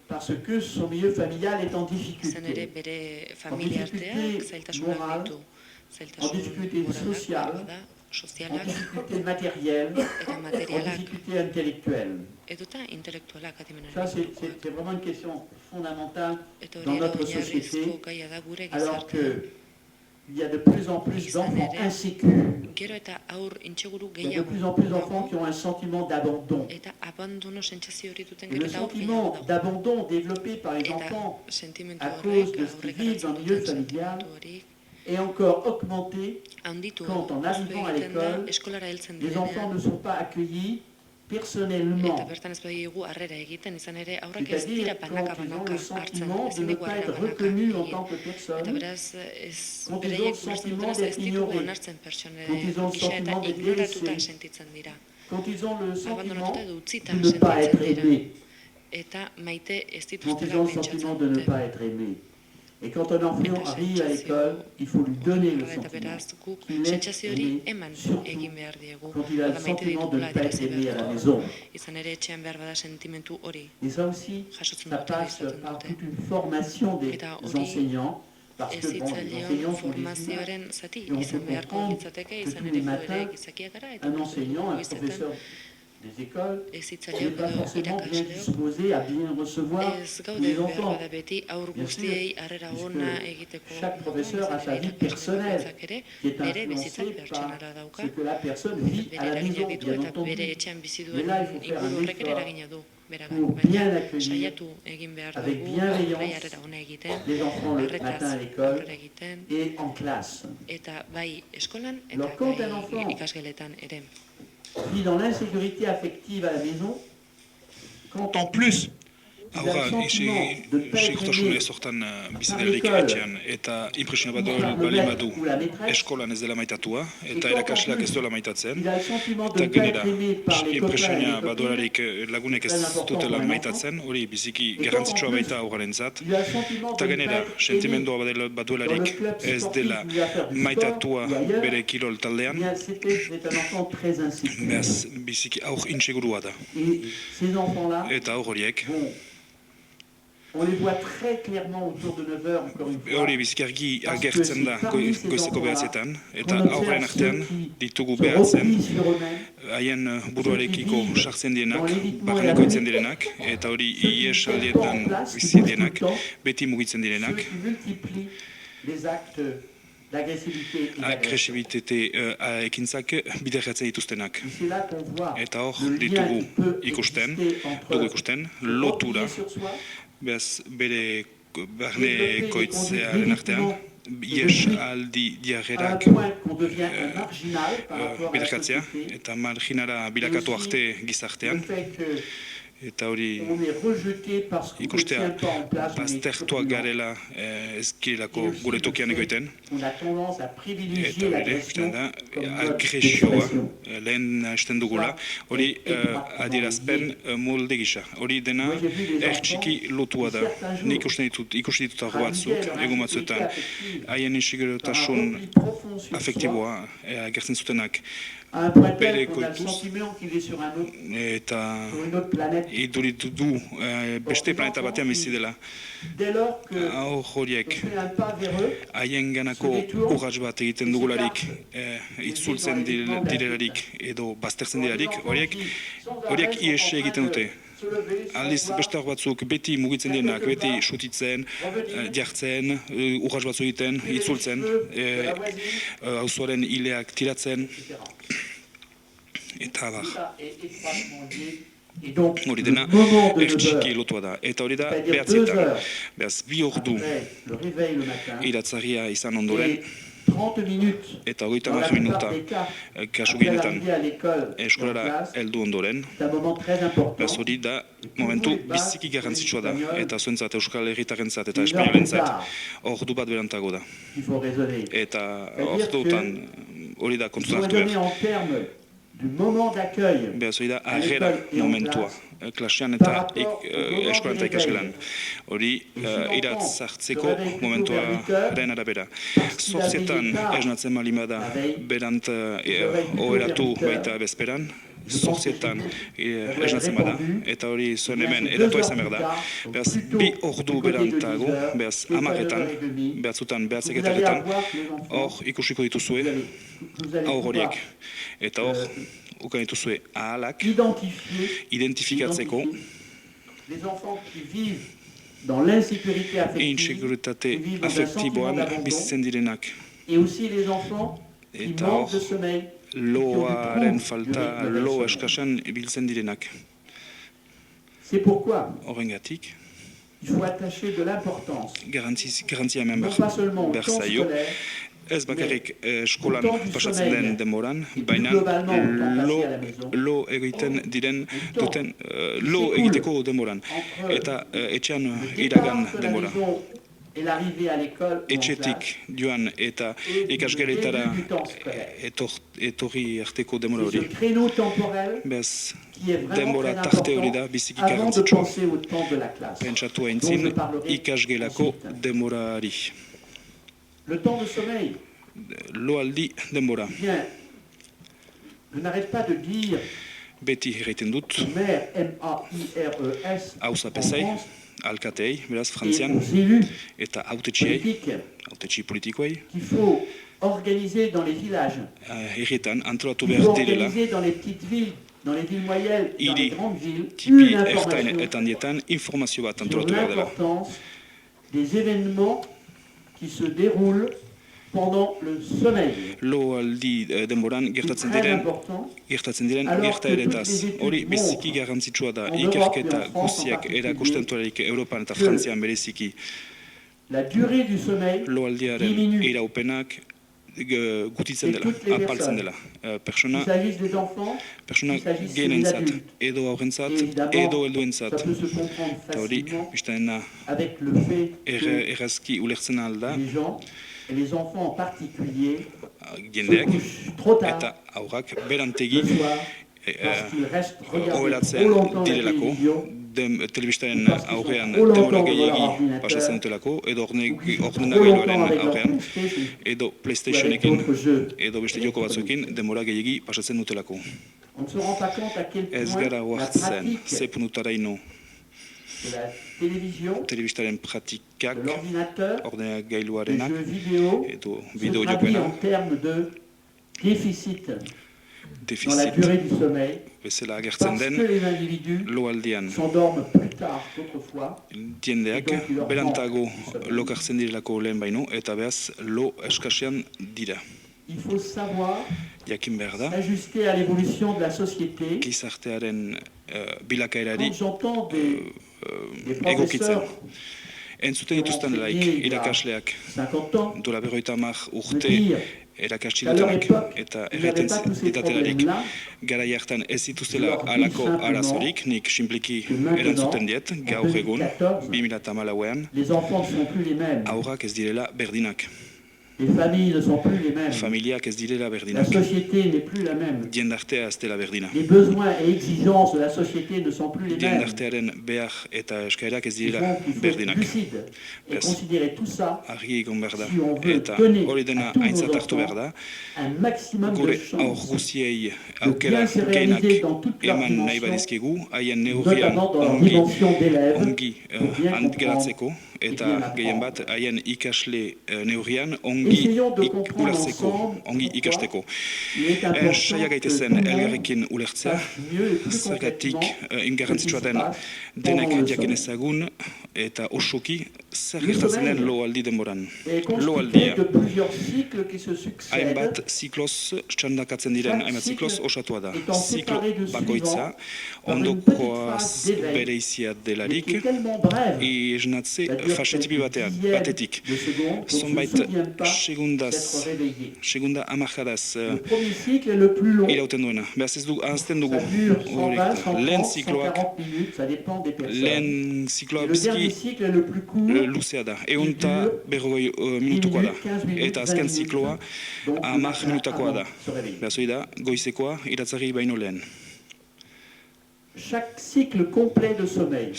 parce que son milieu familial est en izan ere difficulté, bere familiarteak difficulté zailtasunak morale, ditu. en Zailtasun difficulté moralak, sociale, bada, en sozialak difficulté matérielle, eta en materialak, difficulté intellectuelle. eduta intelektualak Ça, adimenaren c'est c'est vraiment une question fondamentale Eta dans hori ere notre oinarrizko société, gaia da gure alors gizartean. qu'il y a de plus en plus d'enfants insécures, Gero eta aur intseguru il y a de gehiago. plus en plus d'enfants qui ont un sentiment d'abandon. Eta abandono sentsazio hori duten Et gero le eta aur gehiago sentiment dago. d'abandon développé par les Eta enfants sentimentu à horrek, cause de ce qu'ils aurrek vivent dans hartzen le milieu duten familial sentimentu hori, est encore augmenté handitu quand, en arrivant à egiten da, l'école, eskolara heltzen les enfants direnean, ne sont pas accueillis eta personnellement. bertan ez badiegu harrera egiten, izan ere aurrak ez C'est-à-dire dira quand banaka ils ont banaka le hartzen, sentiment de ezin ne dugu pas harrera être banaka reconnus en egin. tant que Eta personne, beraz, ez Quand ils ont le beraiek ulertzen sentiment dutela ez d'être ditugu ignorés, onartzen pertsone quand ils ont le gisa eta sentiment d'être ignoratuta délaissés, sentitzen dira. quand ils ont le sentiment Abandonatuta edo utzita de ne pas être sentitzen dira. aimés, Eta maite ez quand ils dituztela ont le sentiment de ne pentsatzen pas dute. être aimés. Et quand un enfant Eta arrive à sentsazio l'école, il faut lui donner le horrela eta sentiment beraz guk qu'il est sentsazio hori aimé, eman surtout egin behar diegu. quand il a le Eta maite sentiment de ne ditugula pas être adierazi aimé à behar la dugu. maison. Izan ere etxean behar bada sentimentu hori Et ça aussi, jasotzen ça dute passe izaten par dute. toute une formation des Eta hori enseignants, parce Ez que bon, les zitzaion enseignants sont des humains. formazioaren zati Et on izan peut beharko comprendre litzateke, que izan tous ere les gu ere matins, gizakiak gara, eta un uste dugu enseignant, un goizetan professeur des écoles, ez n'est zitzaion pas edo forcément bien irakasleok disposé à bien recevoir ez tous gaude les behar enfants. bada beti aur Bien guztiei sûr, harrera puisque ona egiteko chaque professeur a sa izan ere vie irakasle personnelle, bakoitzak ere qui est bere bizitza influencée par pertsonala dauka, ce que la personne vit bere à la eragina maison, ditu bien eta bere entendu. etxean bizi Mais duen là, il faut faire inguru un horrek ere effort eragina du. Berak, pour bien baina accueillir saiatu egin behar avec dugu, bienveillance bai harrera ona egiten, les enfants le arretaz matin à l'école aurrera egiten, et en classe. eta bai eskolan eta Alors, quand un bai enfant ikasgeletan ere. Vit dans l'insécurité affective à la maison, quand En plus, il a le haurra sentiment de ne pas être segurtasun aimé ezortan par bizidelarik l'école, etxean eta impresiona bat par le bali maître badu ou la maîtresse, eskolan ez dela maitatua eta quand, irakasleak en ez plus, duela maitatzen il a le sentiment de eta ne pas genera être aimé par les copains et impresionia les copines, baduelarik lagunek ez très important dutela pour un maitatzen, hori biziki Et quand, garrantzitsua en plus, baita aurrarentzat. il a le sentiment Eta de ne pas genera, être aimé sentimendua dans le baduelarik club ez sportif dela où il va faire du sport maitatua ou ailleurs, bere kirol eh taldean, bien, c'est un enfant très insécure. beraz biziki aur insegurua da. Et ces enfants-là, Eta aur horiek, bon, on les voit très clairement autour de 9 heures, encore une fois. hori biziki argi agertzen da goizeko behatzetan, eta qu'on aurren observe artean ceux qui ditugu se behatzen, replient sur eux-mêmes, haien buruarekiko sartzen dienak, dans l'évitement et barneko la itzen lutte, direnak, eta hori ceux qui ies ne mettent pas en aldietan place, qui bizi bougent tout dienak, le temps, beti mugitzen ceux direnak, qui multiplient les actes d'agressivité et d'agression. agresibitete ekintzak biderratzen dituztenak. Et c'est là qu'on voit Eta hor le lien ditugu qui peut ikusten, exister entre dugu ikusten, lotura, replier sur soi behaz bere barne ekoitzearen artean, ies aldi diarrerak biderkatzea eta marginara bilakatu arte gizartean. Eta hori ikustea baztertuak garela ez girelako gure tokian egoiten. Eta hori ikusten da, agresioa lehen hasten dugula, hori adierazpen molde gisa. Hori dena ertxiki lotua da. Nik ikusten ditut hor batzuk, egun batzuetan, haien insegurotasun afektiboa agertzen zutenak bere koituz eta iduritu du beste planeta batean bizi dela. Hor horiek haien ganako urrats bat egiten dugularik, itzultzen direlarik edo baztertzen direlarik, horiek ies egiten dute. Aldiz beste hor batzuk beti mugitzen direnak, beti sutitzen, jartzen, urrats batzu egiten, itzultzen, auzoaren hileak tiratzen, eta abar. Hori dena ertxiki lotua da. Eta hori da behatzietan. Behaz, 2 ordu iratzaria izan ondoren, eta 30 minuta kasu gehienetan eskolara heldu ondoren. Behaz, hori da momentu biziki garrantzitsua da. Eta zuentzat Euskal Herritarentzat eta Espainolentzat ordu bat berantago da. Eta ordutan hori da kontutan hartu behar. Behaz, hori da arrera momentua, klasean eta eskolan eta ikasgelan. Hori iratzartzeko momentuaren arabera. 8etan esnatzen malin bada berant oheratu baita bezperan, 8etan esnatzen bada, eta hori zuen hemen edatua izan behar da. Behaz, 2 ordu berantago, behaz, 10etan, behatzutan, behatzeketaretan, hor ikusiko dituzue, hor horiek. Eta hor, ukan dituzue ahalak, identifikatzeko, inseguritate afektiboan bizitzen direnak. Eta hor, loaren falta, lo eskasan biltzen direnak. Horrengatik, garantzia hemen behar zaio. Ez bakarrik eskolan pasatzen den demoran, baina lo egiten diren duten lo egiteko demoran eta etxean iragan demora. Etxetik joan eta ikasgeletara etorri arteko demora hori. Bez, denbora tarte hori da biziki garrantzitsua. Pentsatu aintzin ikasgelako demorari. Le temps de sommeil. Loaldi denbora. Bien. Je n'arrête pas de dire. Beti erraiten dut. Maire, M-A-I-R-E-S. Hauza pesai, alkatei, beraz, frantzian. Eta hautetxi politikoei. Qu'il faut organiser dans les villages. Erretan, antolatu behar direla. Organiser dans les petites villes. Dans les villes moyennes, dans les grandes villes, tipi ertain etan dietan informazio bat antolatu behar dela. L'importance des événements qui se déroule pendant le sommeil. Loaldi denboran gertatzen diren gertaeretaz. Hori biziki garrantzitsua da ikerketa guztiak erakustentuarik Europan eta Frantzian bereziki. La durée du sommeil loaldiaren iraupenak gutitzen dela, apaltzen dela. Persona gehienentzat, edo aurrentzat, edo helduentzat. Eta hori, biztanena errazki ulertzen alda, jendeak eta aurrak berantegi oheratzen direlako, telebistaren aurrean denbora gehiagi pasatzen dutelako, edo ordenagailuaren aurrean, edo PlayStationekin, edo beste joko batzuekin denbora gehiagi pasatzen dutelako. Ez gara oartzen, ze punutaraino telebistaren pratikak, ordenagailuarenak, edo bideo jokoenak, defizit bezala agertzen den loaldian. Diendeak berantago lokartzen direlako lehen baino, eta behaz lo eskasean dira. Jakin behar da, gizartearen bilakaerari Quand j'entends des egokitzen. professeurs Entzuten dituztenelaik irakasleak 50 ans dola 50 me urte dire erakatsi qu'à leur dutenak époque, eta il n'y avait erraiten pas tous ces didatelarik problèmes-là, garai hartan ez Je dituztela leur dis alako simplement arazorik, nik simpliki que maintenant, erantzuten diet, en gaur egun, 2014, 2014an, les enfants ne sont plus les mêmes, aurrak ez direla berdinak. les familles ne sont plus les mêmes, Familiak ez direla la berdinak. société n'est plus la même, Jendartea ez dela berdina. les besoins et exigences de la société ne sont plus les mêmes. Jendartearen behar eta eskaerak ez Et direla donc, il faut être berdinak. lucide et Yes. considérer tout ça Argi egon behar da. si on veut Eta donner hori à dena tous nos aintzat hartu behar enfants da. un maximum de Gure aur chance, guziei de aukera bien se gehienak réaliser dans toute leur eman nahi dimension, badizkigu, haien neurrian notamment dans leur ongi dimension d'élève, ongi pour bien geratzeko comprendre et eta bien apprendre. gehien bat haien ikasle neurrian ongi Essayons de comprendre ulertzeko, ensemble ongi pourquoi ikasteko. il est important Saia que gaitezen tout le monde elgarrekin ulertzea, sache mieux et plus zergatik concrètement ingarrantzitsua ce qui se den passe denek pendant le jakin sommeil. ezagun eta osoki zer Le gertatzen den sommeil loaldi denboran. est constitué Loaldia. de plusieurs cycles qui se succèdent. Hainbat zikloz txandakatzen diren, Chaque hainbat cycle zikloz osatua da. étant Ziklo séparé du bakoitza, suivant par une ondokoaz petite phase d'éveil, bereizia mais qui delarik, est tellement brève, esnatze c'est-à-dire fasetipi quelques dizaines batetik. de secondes, qu'on ne Zonbait se souvient pas s'être segundaz, réveillé. segunda amarkadaz Le premier cycle est le plus long. irauten duena. Beraz ez du ahazten dugu. Ça dure 120, Hori, 130, lehen zikloak, 140 minutes, ça dépend des personnes. lehen zikloa Et le dernier bizki cycle est le plus court, luzea da. Eunta berrogei minutukoa da. 15 minutes, Eta 20 azken minutes. zikloa Donc, 10 minutakoa da. avant de se réveiller. Beraz hori da, goizekoa iratzari baino lehen. Chaque cycle complet de sommeil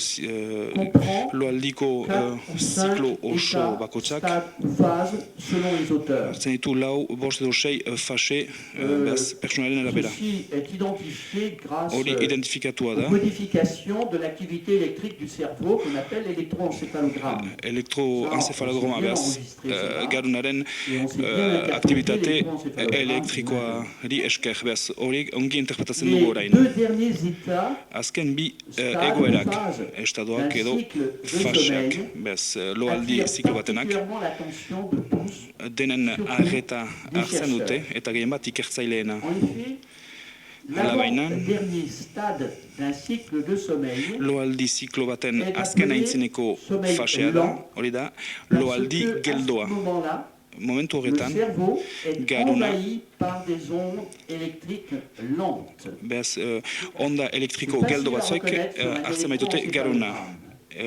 comprend Loaldiko 4 ou 5 ziklo oso états, bakotzak stades ou phases selon les auteurs. hartzen ditu lau, bost edo sei fase beraz pertsonalen arabera. Ceci est identifié grâce Hori identifikatua aux da, modifications de l'activité électrique du cerveau qu'on appelle l'électroencéphalogramme. elektroencefalograma beraz garunaren Et on sait bien interpréter aktivitate l'électroencéphalogramme. elektrikoari esker, beraz hori ongi interpretatzen Les dugu orain. deux derniers états Azken bi stades, egoerak, phases d'un estadoak edo cycle de faseak, sommeil beraz loaldi attirent ziklo batenak, particulièrement l'attention de tous. denen arreta hartzen dute, eta gehien bat ikertzaileena. En effet, Alabaina, l'avant-dernier stade d'un cycle de sommeil loaldi ziklo baten est azken appelé aintzineko sommeil fasea da, lent, hori da, parce loaldi que, à ce geldoa. moment-là, Momentu le horretan, cerveau est garuna, envahi par des ondes électriques lentes. beraz, onda elektriko geldo batzuek hartzen baitute garuna.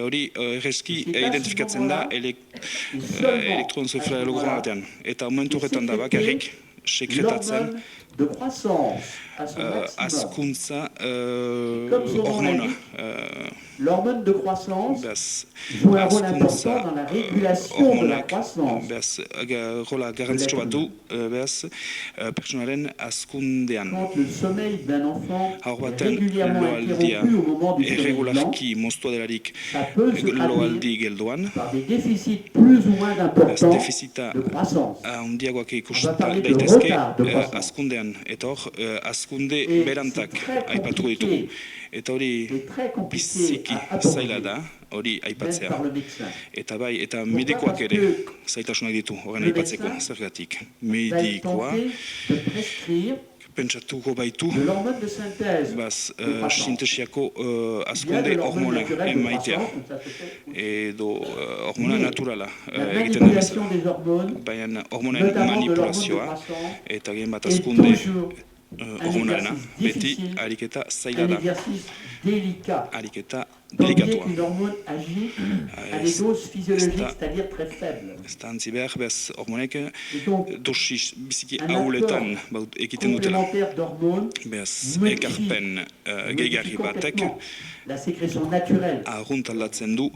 Hori errezki identifikatzen da elektroencefalograma batean. Eta momentu horretan da bakarrik sekretatzen L'hormone de croissance à son maximum. azkuntza Comme son nom hormona. l'indique, l'hormone de croissance Beraz, joue un rôle azkuntza important dans la régulation de la hormonak, croissance. beraz, rola garrantzitsu bat du, beraz, pertsonaren azkundean. Quand le sommeil d'un enfant Haur est baten régulièrement loaldia interrompu au moment du sommeil lent, erregularki moztua delarik ça peut se traduire loaldi geldoan, par des déficits plus ou moins beraz, importants defizita de croissance. handiagoak On va ikusten parler de daitezke retard de croissance. azkundean, eta hor, azkunde Et berantak c'est très aipatu compliqué. ditugu. Eta hori C'est très compliqué biziki à zaila aborder, da, hori même aipatzea. par le médecin. Eta bai, eta medikoak ere zaitasunak ditu, horren Le aipatzeko, médecin zergatik. Va Medikoa, tenter de prescrire pentsatuko baitu, de l'hormone de synthèse baz, de croissance. sintesiako Il y a de azkunde l'hormone hormona naturelle de emaitea. croissance, donc ça se fait. Edo hormona Mais naturala La egiten da manipulation bezala. des hormones, Baina hormonen notamment de l'hormone de manipulazioa croissance, eta gehien bat est azkunde toujours hormonarena, exercice beti difficile, ariketa zaila un da, exercice délicat. ariketa Tant bien delikatua. qu'une hormone agit à des doses physiologiques, c'est-à-dire très faibles. Ez da antzi behar, bez hormonek Et donc, dosis biziki un ahuletan egiten dutela. complémentaire d'hormones Bez modifie ekarpen gehigarri batek complètement la sécrétion naturelle. arrunt aldatzen du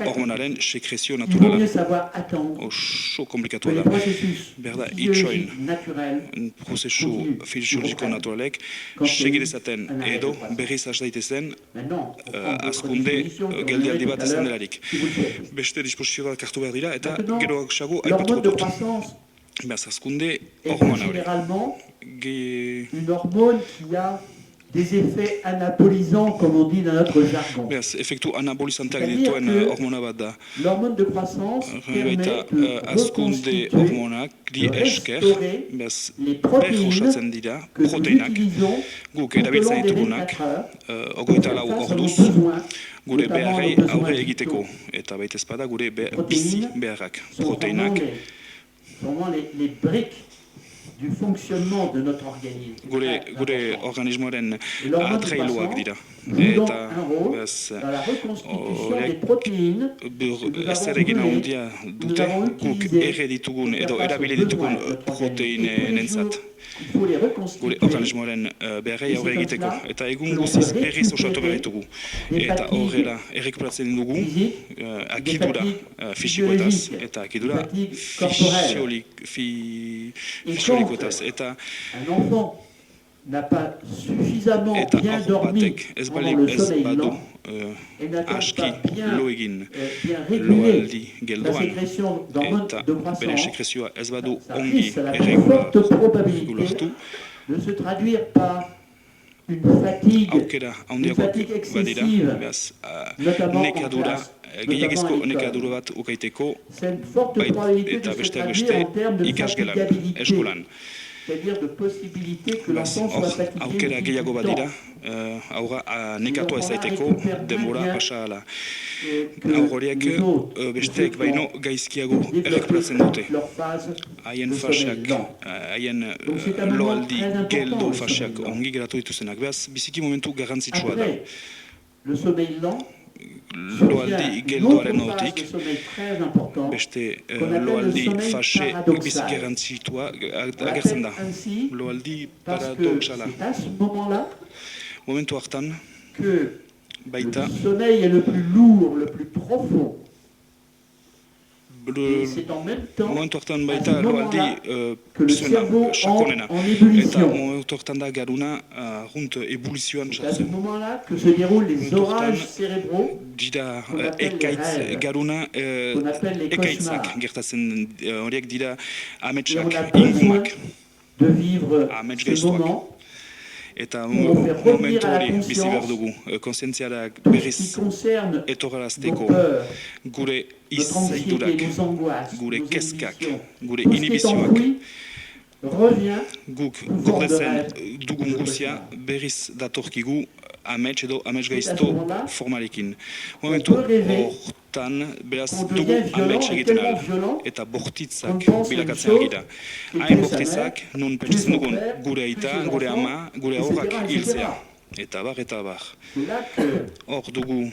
hormonaren sekretio Il vaut mieux naturala. savoir attendre Oso que komplikatua les da. processus Berda, physiologiques naturels prozesu fisiologiko naturalek segidezaten edo berriz has daitezen maintenant on prend d'autres azkunde dispositions que l'on geldialdi verrait bat tout à ezen l'heure, delarik. si vous le souhaitez. Beste disposizioak hartu behar dira eta Maintenant, geroago l'hormone aipatuko de dut. croissance Beraz, azkunde est hormona hori. généralement Ge- une hormone qui a des effets anabolisants, comme on dit dans notre jargon. Beraz, efektu anabolizanteak C'est-à-dire dituen que hormona bat da. l'hormone de croissance permet Baita de azkunde reconstituer, hormonak di de esker, restaurer beraz, les protéines berrosatzen dira, que nous proteinak, utilisons guk tout au erabiltzen long des ditugunak, 24 heures, hogeita lau face à nos orduz, besoins, gure notamment beharrei nos besoins aurre vitaux. egiteko. Eta baita ezpada gure bizi Protéines beharrak. sont Proteinak, vraiment les briques du fonctionnement de notre organisme. C'est gure très important. organismoaren Et l'hormone de atrailuak croissance dira. joue donc Eta, un rôle beraz, dans la reconstitution horrek des protéines que nous ezer avons egin brûlées, handia que nous dute, avons guk utilisées erre ditugun pour edo faire face erabili aux ditugun besoins de notre organisme. Et tous les proteinenentzat. jours, il faut les Gure reconstituer. organismoaren beharrei aurre egiteko. Eta egun guziz berriz osatu behar ditugu. Eta horrela errekuperatzen dugu Physique, akidura fisikoetaz eta akidura fisiolikoetaz. Eta un enfant n'a pas suffisamment bien hor dormi batek ez pendant bali le ez sommeil badu lent et n'a aski pas bien, lo egin bien régulé loaldi la geldoan sécrétion d'hormones eta de bere croissance, sekresioa ez badu ça ongi risque à la très forte probabilité erregulatu, de se traduire par une fatigue, aukera handiagoak badira, excessive, beraz, notamment en nekadura, classe, gehiagizko notamment à l'école. nekadura bat ukaiteko, C'est une forte bait, probabilité eta de se besteak traduire beste en termes de ikasgelan, fatigabilité, eskolan. c'est-à-dire de possibilité que Beraz, l'enfant soit hor fatigué aukera depuis gehiago tout le badira, temps. aurra nekatua ezaiteko denbora pasa ala. Que Aur horiek les autres, besteek ceux qui baino ont gaizkiago développé errekuperatzen dute. leur phase Haien de sommeil faseak, lent. haien Donc c'est un moment loaldi très important, geldo le faseak sommeil lent. ongi geratu dituzenak. Beraz, biziki momentu garrantzitsua da. Après, le sommeil lent, Loaldi survient une geldoaren autre phase otik, de sommeil très important, beste qu'on appelle loaldi le sommeil fase paradoxal. biziki garrantzitsua on agertzen l'appelle da. ainsi Loaldi parce que paradoxala. c'est à ce moment-là Momentu hartan, que baita, le sommeil est le plus lourd, le plus profond. Et le- c'est en même temps momentu hartan à baita ce loaldi moment-là que le zuena, cerveau sakonena. entre en Eta ébullition. momentu hartan da garuna runt ebulizioan C'est à ce sartzen. moment-là que se déroulent les Momentu orages hartan, cérébraux dira qu'on appelle les ekaitz rêves, garuna qu'on appelle les ekaitzak cauchemars. gertatzen horiek dira Et on ametsak a besoin ingumak de vivre Amets ce gaiztoak. moment, eta Pour faire revenir momentu à la hori bizi behar conscience dugu kontzientziarak tout ce qui berriz concerne nos etorrarazteko peurs, gure notre anxiété, izaiturak, nos angoisses, gure nos kezkak, inhibitions. gure Tout ce qui est inhibizioak enfoui revient guk sous forme de gordetzen rêve, dugun de guzia cauchemar. berriz datorkigu amets edo amets C'est à ce gaizto moment-là formarekin. Momentu peut rêver hortan beraz qu'on dugu devient violent amets et egiten tellement al violent eta qu'on bortitzak pense à une bilakatzen chose agira. qui est Hain tuer sa bortitzak mère, nun tuer pentsatzen son dugun père, gure tuer aita, ses gure enfants, ama, gure etc., aurrak etc. hiltzea. Eta bar, eta bar. C'est là que Hor dugu,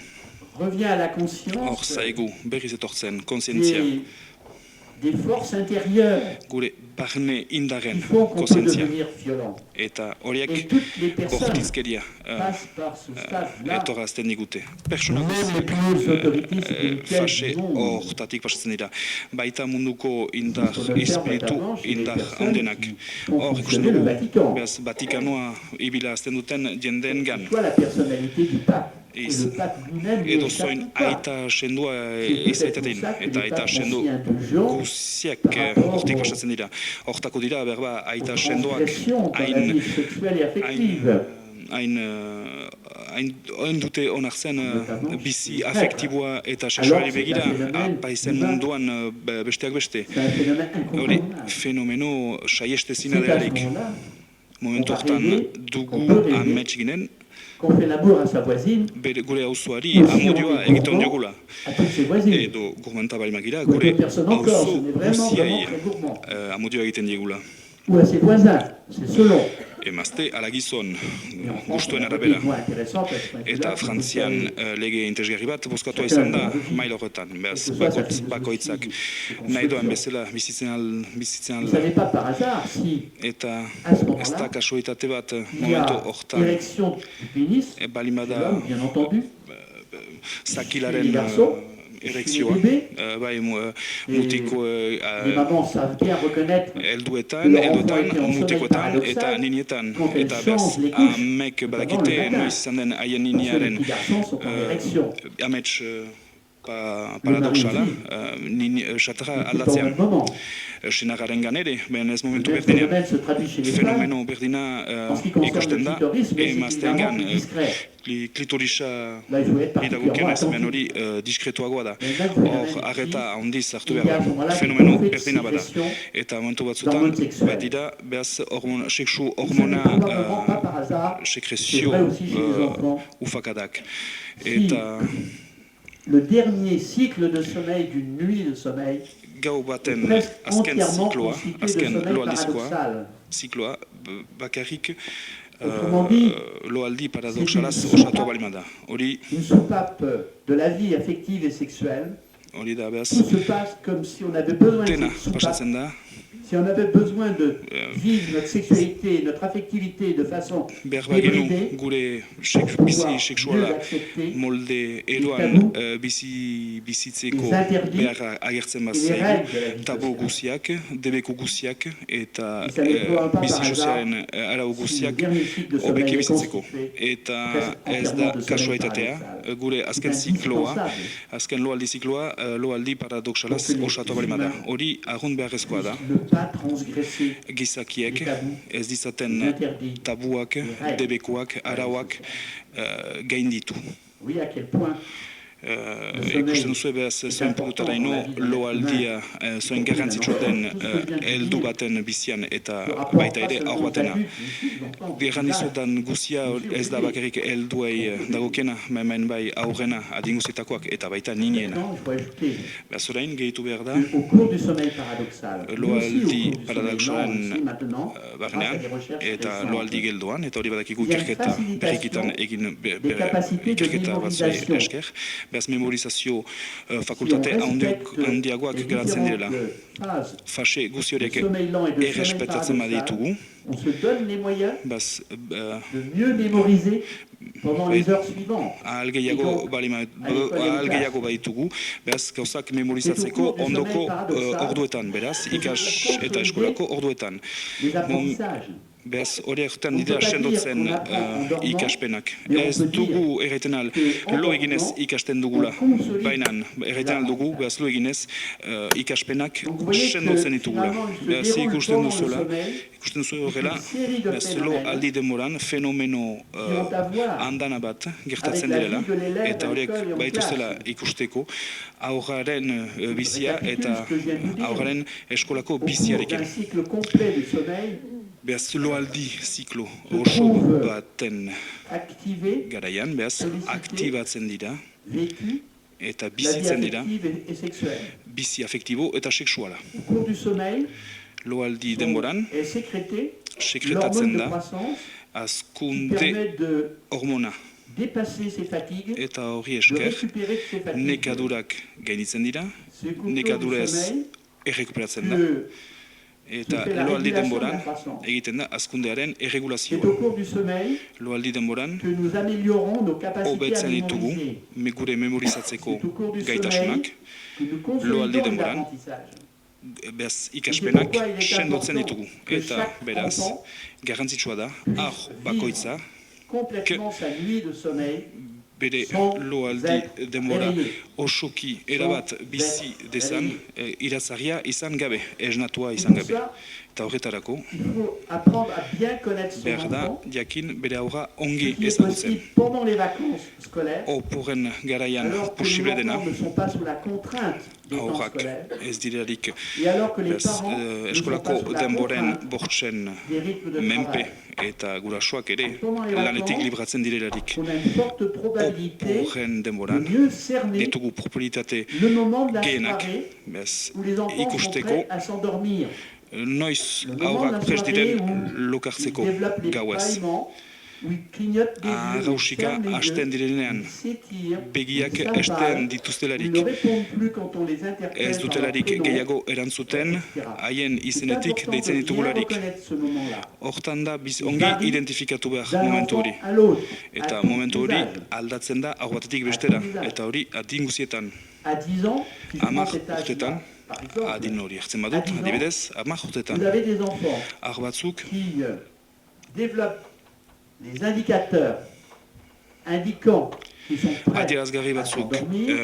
revient à la hor conscience zaigu berriz etortzen, kontzientzia, des forces intérieures gure barne qui indaren font qu'on peut kontzientzia. devenir violent. Eta Et horiek toutes les personnes bortizkeria passent par ce stade-là. etorrazten digute. Persona Même les plus hautes autorités spirituelles fase du monde. hortatik pasatzen dira. Baita munduko indar Sur le terme espiritu, notamment chez les indar personnes handenak. qui font Hor ikusten fonctionner le dugu, Vatican. beraz Vatikanoa ibila azten duten jendeen gan. Soit la personnalité du pape. Et Iz- le pape lui-même ne Edo l'échappe zoin pas. aita sendua C'est peut-être izaitaten, pour ça que eta les aita papes sendo aussi indulgents guziak par rapport hortik aux- pasatzen dira. Hortako dira, berba, aux aita sendoak transgressions dans la hain vie sexuelle et affective. hain dute onartzen Notamment bizi chez les afektiboa eta Alors, sexualari c'est begira, un phénomène apaizen humain. munduan besteak beste. C'est un phénomène Hori, incontournable. fenomeno C'est saiestezina à ce delarik. moment-là Momentu on va hortan rêver, dugu on peut rêver. amets ginen, qu'on fait l'amour à sa voisine, gure auzoari aussi on amodioa est egiten gourmand diogula. à toutes ses voisines. Edo gourmanta balimagira, Ou à gure d'autres personnes encore, auzo on est vraiment, guziai vraiment très gourmand. amodioa egiten diegula. Ou à ses voisins, c'est selon. Emazte ala gizon, Et en France, gustuen on a arabera. des moins intéressants, parce que Eta là, Frantzian vous savez, lege intesgarri bat bozkatua Chacun izan da a sa mail horretan. Beraz, que ce soit sa bakoitzak philosophie de nahi doan construction. bezala bizitzen Vous ne savez pas par hasard si, eta à ce ez da moment-là, kasualitate bat il y momentu a hortan érection du pénis, balimada de l'homme, bien entendu, zakilaren Chez les garçons, erekzioa. chez les bébés. Bai, mutiko les mamans savent bien reconnaître helduetan, leur enfant helduetan, était en sommeil mutikoetan paradoxal eta ninietan. quand elles Eta beraz, changent les couches, amek notamment badakite le matin. noiz izan den haien parce que les niniaren petits garçons sont en érection. amets paradoxala, C'est pas au xatra même aldatzean. moment. senarraren ganere, baina ez Le momentu même berdinean. phénomène se traduit chez les femmes. Fenomeno berdina En ce qui concerne ikusten le da, clitoris, mais c'est emazteengan évidemment plus discret. klitorisa Là, il faut être particulièrement idagokionez, attentif. hemen hori diskretuagoa da. Mais le même phénomène Hor, arreta handiz hartu il y a behar à ce da. moment-là une Fenomeno parfaite berdina bada. sécrétion Eta momentu batzutan, d'hormones sexuelles. badira, behaz sexu Ce n'est hormona probablement pas par hasard, c'est sekresio vrai aussi chez les enfants. ufakadak. Si Eta le dernier cycle de sommeil d'une nuit de sommeil gau est baten presque azken entièrement zikloa, constitué de azken sommeil loaldizkoa, paradoxal. bakarrik Autrement dit, loaldi paradoxalaz osatua balima da. Hori une soupape de la vie affective et sexuelle. hori da behaz, Tout se passe comme si on avait besoin de dena cette soupape, pasatzen da, si on avait besoin de vivre notre sexualité, notre affectivité de façon behar bagenu débridée, gure pour bizi pouvoir mieux sexuala l'accepter, molde eroan tabous, bizitzeko les interdits behar agertzen et les bazaigu, règles de la vie tabo sociale. guziak, debeku guziak eta Et ça ne déploie pas bizi par hasard sozialen arau si le guziak dernier cycle de hobeki sommeil est bizitzeko. constitué Eta presque ez entièrement da de sommeil kasualitatea, paradoxal. gure azken C'est zikloa, indispensable azken loaldi zikloa, loaldi paradoxalaz pour que les osatua balima da. humains Hori argun beharrezkoa da, ne pas transgresser gizakiek les tabous, ez les dizaten interdits. tabuak, règles. debekuak, arauak gainditu. Oui, à quel point Ikusten duzu behaz zuen punutaraino loaldia zuen garrantzitsua den heldu baten bizian eta baita ere hor batena. Garrantzizuetan guzia ez da bakarrik helduei dagokena, hemen bai aurrena adinguzitakoak eta baita niniena. maintenant, il faut ajouter Behaz orain gehitu behar da, qu'au cours du sommeil paradoxal, mais loaldi aussi au cours du sommeil lent paradoxalen aussi maintenant, grâce à barnean des recherches eta récentes, loaldi geldoan, eta hori badakigu Il y a une ikerketa facilitation berrikitan egin des capacités de ikerketa batzuei mémorisation. esker, behaz memorizazio si on fakultate respecte handiagoak les garatzen direla. différentes phases Fase guzi de horiek sommeil lent et de sommeil errespetatzen paradoxal, baditugu, on se donne les moyens baz de mieux mémoriser pendant les heures suivantes. ahal Et gehiago donc, ahal gehiago baditugu, beraz gauzak memorizatzeko ondoko orduetan, beraz eta eskolako orduetan. les apprentissages. Beraz, hori ertan dira sendotzen ikaspenak. Ez dugu erraiten al, lo eginez ikasten dugula. Baina erraiten al dugu, beraz lo eginez ikaspenak Donc, vous voyez sendotzen que ditugula. finalement, il se Beraz, déroule ikusten pendant le duzuela, sommeil ikusten duzu horrela, une série de beraz, lo phénomènes aldi denboran fenomeno qui ont à voir andana bat gertatzen avec la direla, vie de l'élève eta à horiek l'école et en baituztela classe. ikusteko, aurraren bizia Récapitule eta ce que je viens de vous dire. aurraren eskolako Au cours biziarekin. d'un cycle complet du sommeil, Beaz, loaldi ziklo Se oso trouve baten activer, garaian, beaz, aktibatzen dira vécu, eta la vie bizitzen dira, affective et sexuelle. bizi afektibo eta sexuala. Au cours du sommeil, Loaldi denboran, est sécrétée l'hormone sekretatzen de da, croissance qui azkunde permet de hormona dépasser ses fatigues, eta hori de esker, récupérer de ses fatigues. nekadurak gainitzen dira, C'est qu'au cours du nekadurez sommeil errekuperatzen da, que eta se fait la loaldi régulation de denboran la croissance. egiten da azkundearen C'est au erregulazioa. cours du sommeil Loaldi denboran, que nous améliorons nos capacités à hobetzen ditugu, mémoriser. gure memorizatzeko C'est au cours du gaitasunak, sommeil que nous Loaldi consolidons les denboran, apprentissages. beraz ikaspenak pourquoi il est sendotzen important ditugu. que Eta chaque beraz, enfant garrantzitsua da, ar vivre bakoitza, complètement sa nuit de sommeil bere sans loaldi être denbora réveillé. osoki erabat bizi être dezan, réveillé. irazarria izan gabe, esnatua izan Pour gabe. ça, Eta horretarako, il faut apprendre à bien connaître son behar da, enfant, jakin bere aurra ce ongi qui est ezagutzen. possible pendant les vacances scolaires, Oporren garaian alors que les posible dena, enfants ne sont pas sous la contrainte des temps aurrak scolaires, ez direlarik et alors que les beraz, parents ne sont pas eskolako sous la denboren contrainte bortzen des rythmes de menpe travail. eta gurasoak ere Pendant les lanetik vacances, libratzen direlarik. On a une forte probabilité Oporren de denboran, mieux cerner ditugu probabilitate le moment de la gehienak, soirée beraz, où les enfants sont ikusteko prêts à s'endormir. noiz Le moment de la aurrak prest soirée diren où ils lokartzeko développent les gauez. bâillements, où ils clignotent des yeux, ils Arrausika ferment les hasten yeux, direnean, ils s'étirent, begiak ils s'avalent, esten ils dituztelarik, ne répondent plus quand on les interpelle ez par leur dutelarik prénom, gehiago erantzuten, etc. haien C'est izenetik important deitzen de bien ditugularik. reconnaître ce moment-là, Hortan da, ongi identifikatu behar d'un momentu enfant hori. à l'autre, Eta à tout momentu hori usage. aldatzen da aur batetik bestera. Eta hori adin guzietan. À 10 ans, si je prends Hamar cet âge-là, urtetan, par exemple, adin hori hartzen À badut, 10 ans, adibidez, 10 urtetan. vous avez des enfants Ar batzuk, qui développent les indicateurs indiquant qu'ils sont prêts adierazgarri à batzuk s'endormir,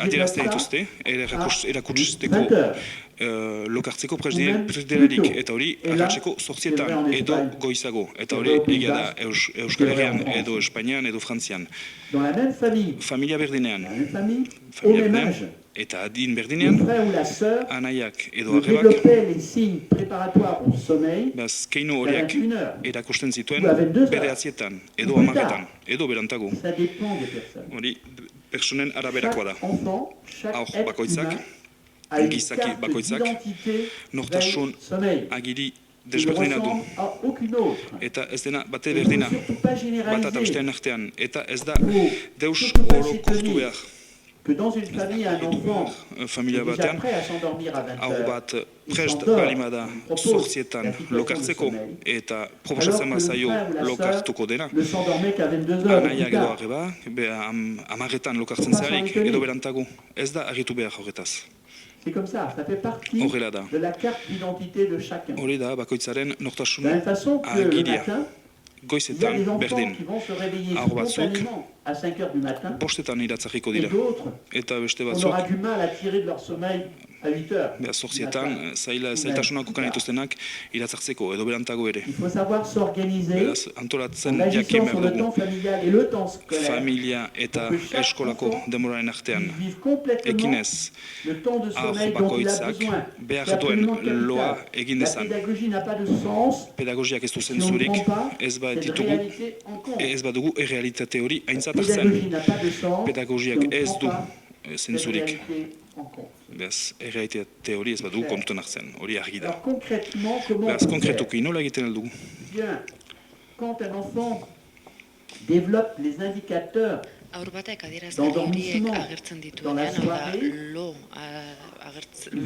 adierazten dituzte, erakusteko 20 heures. lokartzeko prest delarik, eta hori arratseko 8etan edo goizago, eta hori egia da Euskal Herrian edo Espainian edo Frantzian. Familia berdinean, eta adin berdinean, anaiak edo arrebak, keinu horiak erakusten zituen bederatietan edo 10etan, edo berantago. Hori personen araberakoa da. Haur bakoitzak, gizaki bakoitzak, nortasun agiri desberdina du. Eta ez dena bate berdina, bat eta bestean artean, eta ez da deus orokortu behar. Familia batean, hau bat prest balimada 8etan lokartzeko eta proposatzen bazaio lokartuko dena. Anaiak edo arreba, 10etan lokartzen zarik edo berantago, ez da argitu behar horretaz. Horrela da. Hori da bakoitzaren nortasun agiria. Goizetan berdin, haur batzuk, 5etan iratzarriko dira, eta beste batzuk, 8etan zailtasunak ukan dituztenak iratzartzeko, edo berantago ere. Beraz, antolatzen jakin behar dugu, familia eta eskolako demoraren artean, ekinez, haur bakoitzak behar duen loa egin dezan. Pedagogiak ez du zentzurik, ez badugu errealitate hori aintzat hartzen. Pedagogiak ez du zentzurik. Beraz, errealitate hori ez badugu kontutan hartzen, hori argi da. Beraz, konkretuki nola egiten aldugu? Haur batek adierazgarri horiek agertzen dituenean, hau da,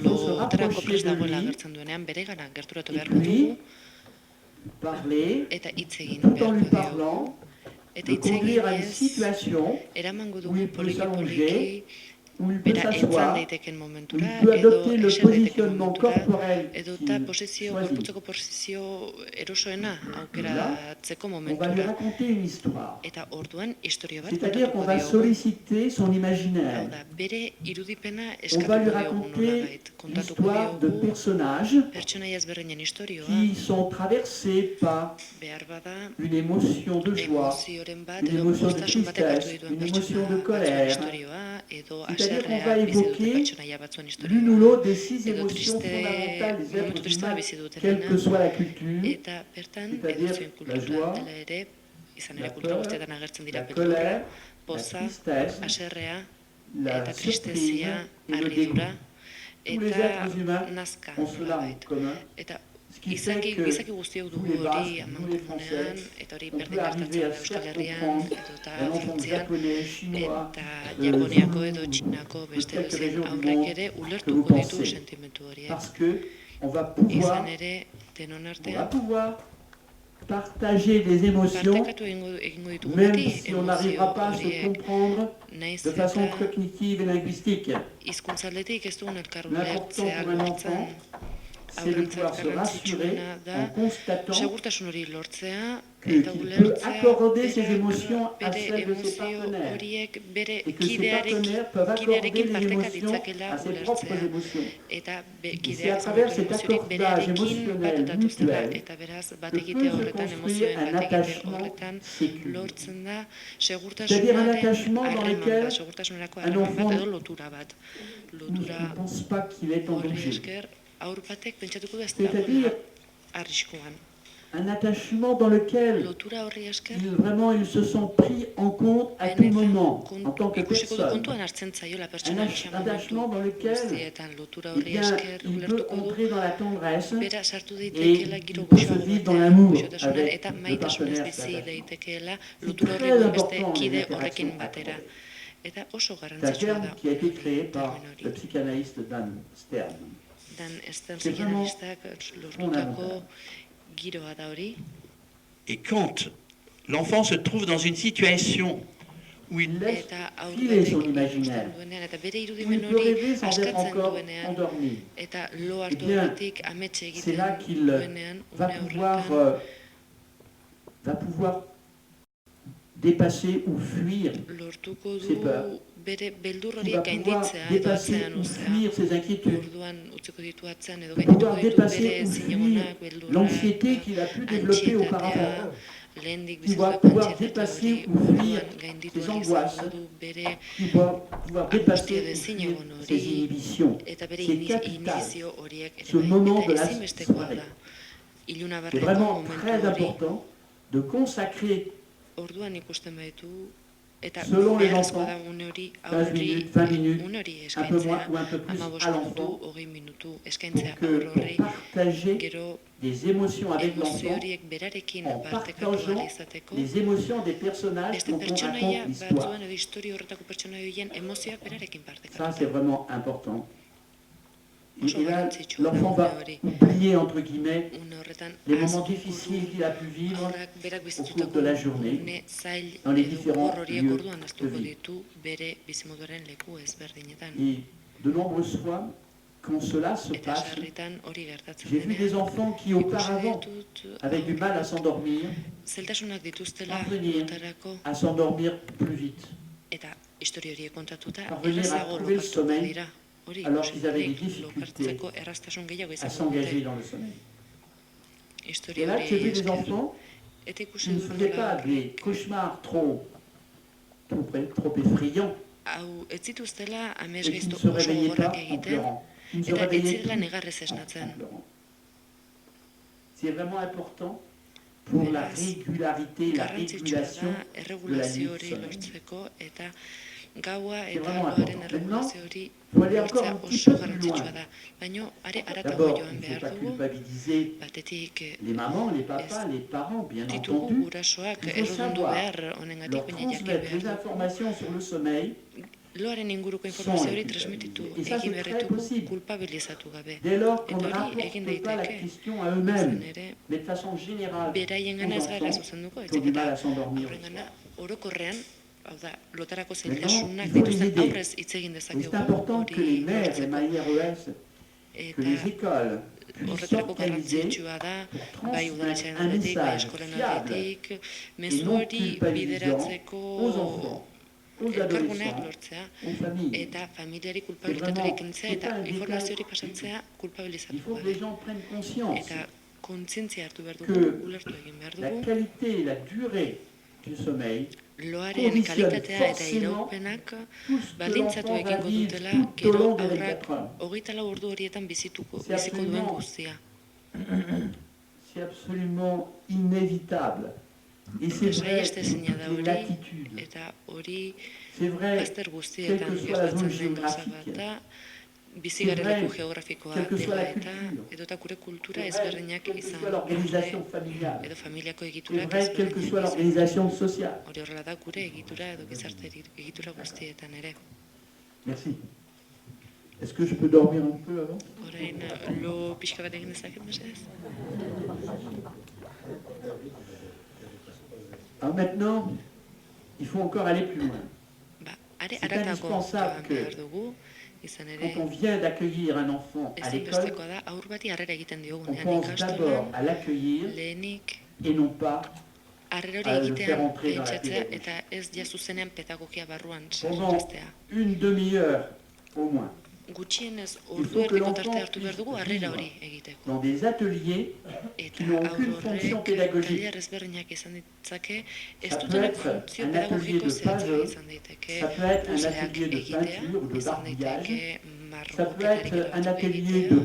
lotarako prest dagoela agertzen duenean, bere gara gerturatu beharko dugu, eta hitz egin beharko dugu. Eta hitz eginez, eramango dugu poliki-poliki, bera entzan daiteken momentura, edo eser daiteken momentura, edo eta gorputzeko posizio erosoena aukeratzeko momentura. Eta orduan historia bat kontatuko diogu. Hau da, bere irudipena eskatuko diogu nolabait. Kontatuko diogu pertsonaia ezberdinen historioa, behar bada emozioren bat, edo postasun batek hartu dituen pertsona batzuen historioa, edo aserrea bizi dute pertsonaia batzuen historioa, edo momentu tristea bizi dutenena, eta bertan eduzioen kultura dela ere, izan ere kultura guztietan agertzen dira pelikula, poza, aserrea, eta tristezia, harridura, eta nazka nolabait. Eta izaki guztiok dugu hori amankomunean, eta hori berdin gertatzen da Euskal Herrian, edo eta Frantzian, eta Japoniako edo Txinako beste dozen aurrek ere ulertuko ditu sentimentu horiek. Izan ere, denon artean, partekatu egingo ditugu beti emozio horiek, nahiz eta hizkuntzaldetik ez dugun elkar ulertzea lortzen, aurrentzat garrantzitsuena da, segurtasun hori lortzea, eta ulertzea bere emozio horiek bere kidearekin parteka ditzakela ulertzea. Eta kideak zaurren emoziorik berearekin bat datuztela, eta beraz bat egite horretan, emozioen bat egite horretan lortzen da segurtasunaren harreman bat, segurtasunerako harreman bat edo lotura bat. Lotura horri esker, haur batek pentsatuko da ez dagoela arriskuan. Un attachement dans lequel vraiment ils se sont pris en compte à tout moment, en tant que personne. Un attachement dans lequel ils peuvent entrer dans la tendresse et ils peuvent vivre dans l'amour avec le partenaire d'attachement. C'est très important les interactions entre C'est un terme qui a été créé par le psychanalyste Dan Stern. C'est vraiment fondamental. Et quand l'enfant se trouve dans une situation où il laisse filer son imaginaire, où il peut rêver sans être encore endormi, eh bien, c'est là qu'il va pouvoir dépasser ou fuir ses peurs, qui va pouvoir dépasser ou fuir ses inquiétudes, de pouvoir dépasser ou fuir l'anxiété qu'il a pu développer auparavant, qui va pouvoir dépasser ou fuir ses angoisses, qui va pouvoir dépasser ou fuir ses inhibitions. C'est capital, ce moment de la soirée. C'est vraiment très important de consacrer, selon les enfants, 15 minutes, 20 minutes, un peu moins ou un peu plus à l'enfant, pour partager des émotions avec l'enfant en partageant les émotions des personnages dont on raconte l'histoire. Ça, c'est vraiment important. Et là, l'enfant va oublier, entre guillemets, les moments difficiles qu'il a pu vivre au cours de la journée, dans les différents lieux de vie. Et de nombreuses fois, quand cela se passe, j'ai vu des enfants qui auparavant avaient du mal à s'endormir, parvenir à s'endormir plus vite, parvenir à trouver le sommeil alors qu'ils avaient des difficultés à s'engager dans le sommeil. Et là, j'ai vu des enfants qui ne faisaient pas des cauchemars trop effrayants, et qui ne se réveillaient pas en pleurant. Qui ne se réveillaient plus en pleurant. C'est vraiment important pour la régularité, la régulation de la nuit de sommeil. C'est vraiment important. Maintenant, il faut aller encore un petit peu plus loin. D'abord, il ne faut pas culpabiliser les mamans, les papas, les parents, bien entendu. Il faut savoir leur transmettre les informations sur le sommeil sans les culpabiliser. Et ça, c'est très possible. Dès lors qu'on ne rapporte pas la question à eux-mêmes, mais de façon générale aux enfants qui ont du mal à s'endormir. Maintenant, il faut les aider. Et c'est important que les mères, les MAIRES, que les écoles puissent s'organiser pour transmettre un message fiable et non culpabilisant aux enfants, aux adolescents, aux familles. C'est vraiment, c'est pas un détail. Il faut que les gens prennent conscience que la qualité et la durée du sommeil conditionne forcément tout ce que l'enfant va vivre tout au long des 24 heures. C'est absolument inévitable. Et c'est vrai pour les latitudes. C'est vrai quelle que soit la zone géographique. C'est vrai quelle que soit la culture. C'est vrai quelle que soit l'organisation familiale. C'est vrai quelle que soit l'organisation sociale. Merci. Est-ce que je peux dormir un peu avant? Alors maintenant, il faut encore aller plus loin. C'est indispensable que quand on vient d'accueillir un enfant à l'école, on pense d'abord à l'accueillir et non pas à le faire entrer dans la pédagogie. Pendant une demi-heure au moins. Il faut que l'enfant puisse vivre dans des ateliers qui n'ont aucune fonction pédagogique. Ça peut être un atelier de puzzle, ça peut être un atelier de peinture ou de barbouillage, ça peut être un atelier de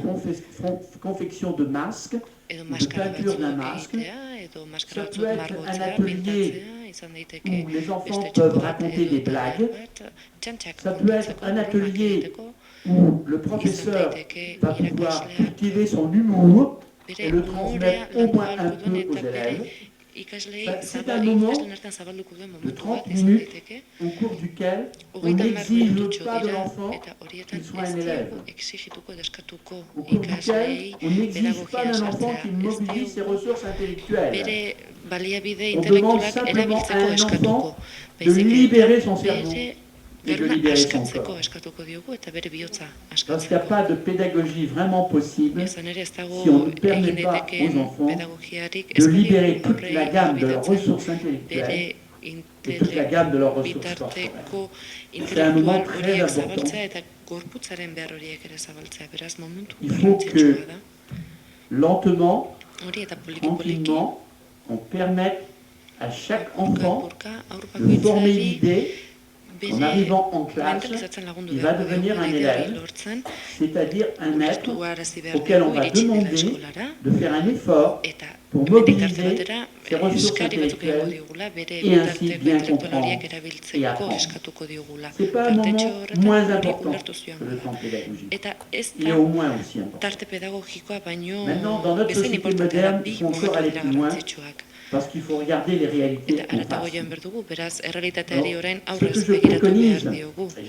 confection de masques, de peinture d'un masque, ça peut être un atelier où les enfants peuvent raconter des blagues, ça peut être un atelier où le professeur va pouvoir cultiver son humour et le transmettre au moins un peu aux élèves. C'est un moment de 30 minutes au cours duquel on n'exige pas de l'enfant qu'il soit un élève. Au cours duquel on n'exige pas d'un enfant qu'il mobilise ses ressources intellectuelles. On demande simplement à un enfant de libérer son cerveau et de libérer son corps. Parce qu'il n'y a pas de pédagogie vraiment possible si on ne permet pas aux enfants de libérer toute la gamme de leurs ressources intellectuelles et toute la gamme de leurs ressources corporelles. C'est un moment très important. Il faut que lentement, tranquillement, on permette à chaque enfant de former l'idée en arrivant en classe, il va devenir un élève, c'est-à-dire un être auquel on va demander de faire un effort pour mobiliser ses ressources intellectuelles et ainsi bien comprendre et apprendre. Ce n'est pas un moment moins important que le temps pédagogique. Il est au moins aussi important. Maintenant, dans notre société moderne, il faut encore aller plus loin. Parce qu'il faut regarder les réalités en face. Ce que je préconise,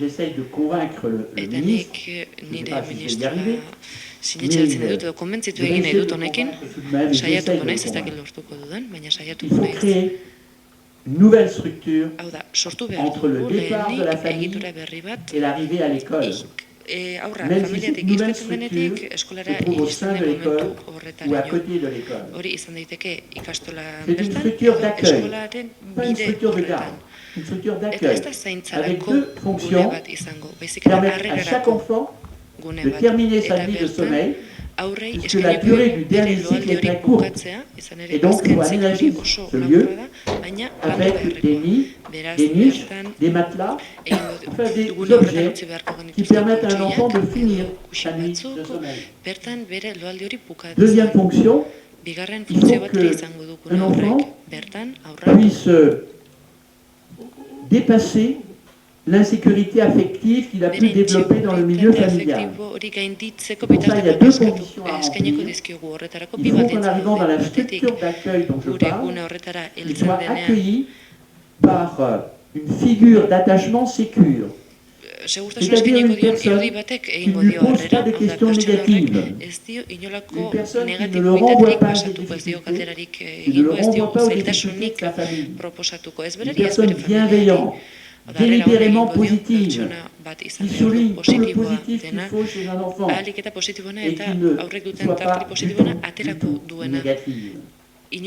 j'essaye de convaincre le ministre, je ne sais pas si je vais y arriver, mais je vais essayer de convaincre tout de même, j'essaye de le convaincre. Il faut créer une nouvelle structure entre le départ de la famille et l'arrivée à l'école. Même si cette nouvelle structure se trouve au sein de l'école ou à côté de l'école. C'est une structure d'accueil, pas une structure de garde, une structure d'accueil, avec deux fonctions, permettre à chaque enfant de terminer sa vie de sommeil, puisque la durée du dernier cycle est très courte. Et donc, il faut aménager ce lieu avec des nids, des niches, des matelas, enfin des objets qui permettent à un enfant de finir sa nuit de sommeil. Deuxième fonction, il faut qu'un enfant puisse dépasser l'insécurité affective qu'il a pu développer dans le milieu familial. Pour ça, il y a deux conditions à remplir. Il faut qu'en arrivant dans la structure d'accueil dont je parle, il soit accueilli par une figure d'attachement sécure. C'est-à-dire une personne qui ne lui pose pas de questions négatives, une personne qui ne le renvoie pas aux difficultés, qui ne le renvoie pas aux difficultés de sa famille, une personne bienveillante, délibérément positive, qui souligne tout le positif qu'il faut chez un enfant et qui ne soit pas du tout négative. Ça,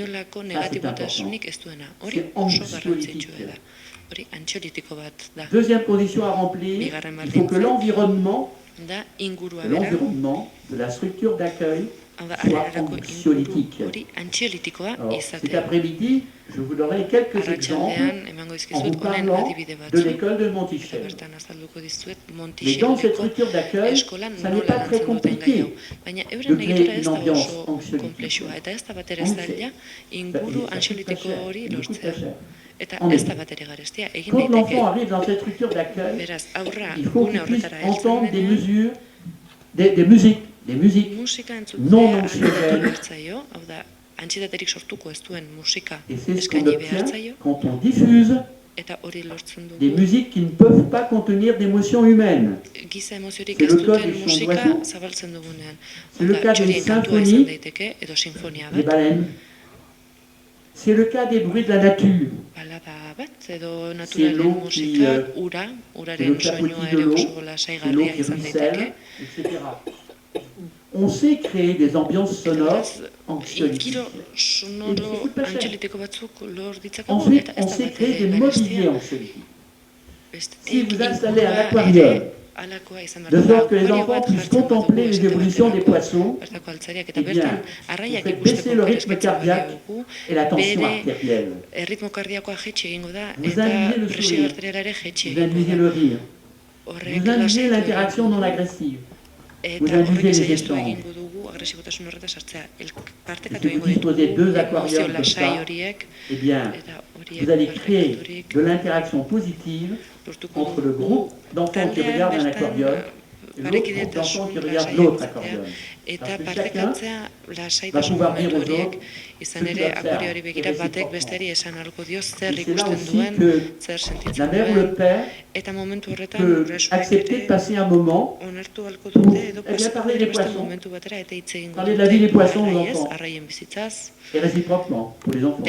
c'est important. C'est anxiolytique. Deuxième condition à remplir, il faut que l'environnement de la structure d'accueil soit anxiolytique. Alors, cet après-midi, je vous donnerai quelques exemples en vous parlant de l'école de Monticello. Mais dans cette structure d'accueil, ça n'est pas très compliqué de créer une ambiance anxiolytique. Quand l'enfant arrive dans cette structure d'accueil, il faut qu'il puisse entendre des musiques non anxiogènes. Et c'est ce qu'on obtient quand on diffuse des musiques qui ne peuvent pas contenir d'émotions humaines. C'est le cas du chant d'oiseaux, c'est le cas des symphonies, des baleines, c'est le cas des bruits de la nature. C'est l'eau qui c'est le clapotis de l'eau, c'est l'eau qui ruisselle, etc. On sait créer des ambiances sonores anxiolytiques. Ensuite, on sait créer des mobiliers anxiolytiques. Si vous installez un aquarium, de sorte que les enfants puissent contempler les évolutions des poissons, eh bien, vous faites baisser le rythme cardiaque et la tension artérielle. Vous induisez le sourire, vous induisez le rire, vous induisez l'interaction non agressive, vous induisez les échanges. Si vous disposez de deux aquariums comme ça, eh bien, vous allez créer de l'interaction positive entre le groupe d'enfants qui regardent un aquarium et l'autre groupe d'enfants qui regardent l'autre aquarium. Parce que chacun va pouvoir dire aux autres ce qu'il observe, et réciproquement. Et c'est là aussi que la mère ou le père peut accepter de passer un moment où elle vient parler des poissons, parler de la vie des poissons aux enfants, et réciproquement pour les enfants.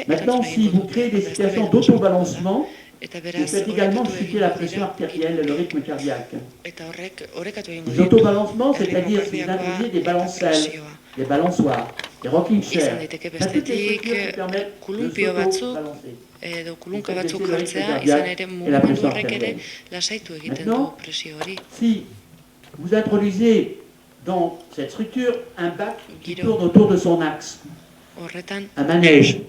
Maintenant, si vous créez des situations d'autobalancement, vous faites également chuter la pression artérielle et le rythme cardiaque. Les autobalancements, c'est-à-dire si vous introduisez des balancelles, des balançoires, des rocking izan chairs, daiteke toutes les bestetik structures qui permettent de kolumpio batzuk s'auto-balancer. edo kulunka batzuk jartzea, izan ere mugimendu horrek ere lasaitu egiten du presio hori. Si vous introduisez dans cette structure un bac qui tourne autour de son axe, Horretan, un manège,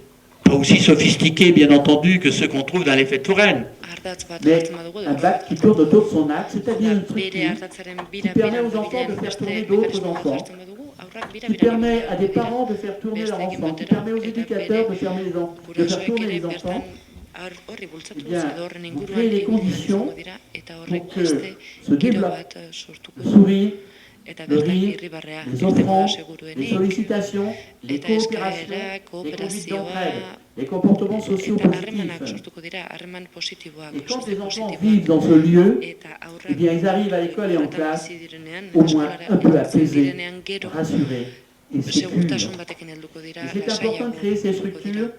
Pas aussi sophistiqué, bien entendu, que ceux qu'on trouve dans les fêtes foraines. ardatz bat mais hartzen badugu, un bac qui tourne autour de son axe, c'est-à-dire une bere structure ardatzaren qui bira permet bira aux enfants de dabilen faire beste tourner d'autres mekanismo bat enfants, jartzen badugu, aurrak bira qui bira permet à des dira. parents de faire tourner leurs Besteekin enfants, qui batera, permet aux eta éducateurs bere de faire faire gurasoek tourner ere les bertan enfants, horri bultzatu, bien, edo horren vous inguruan créez les egin behar conditions izango dira, eta horrek pour que beste se giro développe bat sortuko le du. sourire, Eta le bertan rire, irribarrea les irtengo da offrandes, les seguruenik, sollicitations, les eta coopérations, eskaera, les conduites kooperazioa, d'entraide, les comportements sociaux eta harremanak positifs. sortuko dira, harreman positiboak, Et quand sozial les enfants positiboak, vivent dans ce lieu, eta eh aurrak bien, ils arrivent à l'école et en horretan classe, bizi direnean, au moins eskolara un peu heltzen apaisés, direnean gero, rassurés et sécures. segurtasun batekin helduko dira, Et c'est important de créer ces lasaiago helduko dira. structures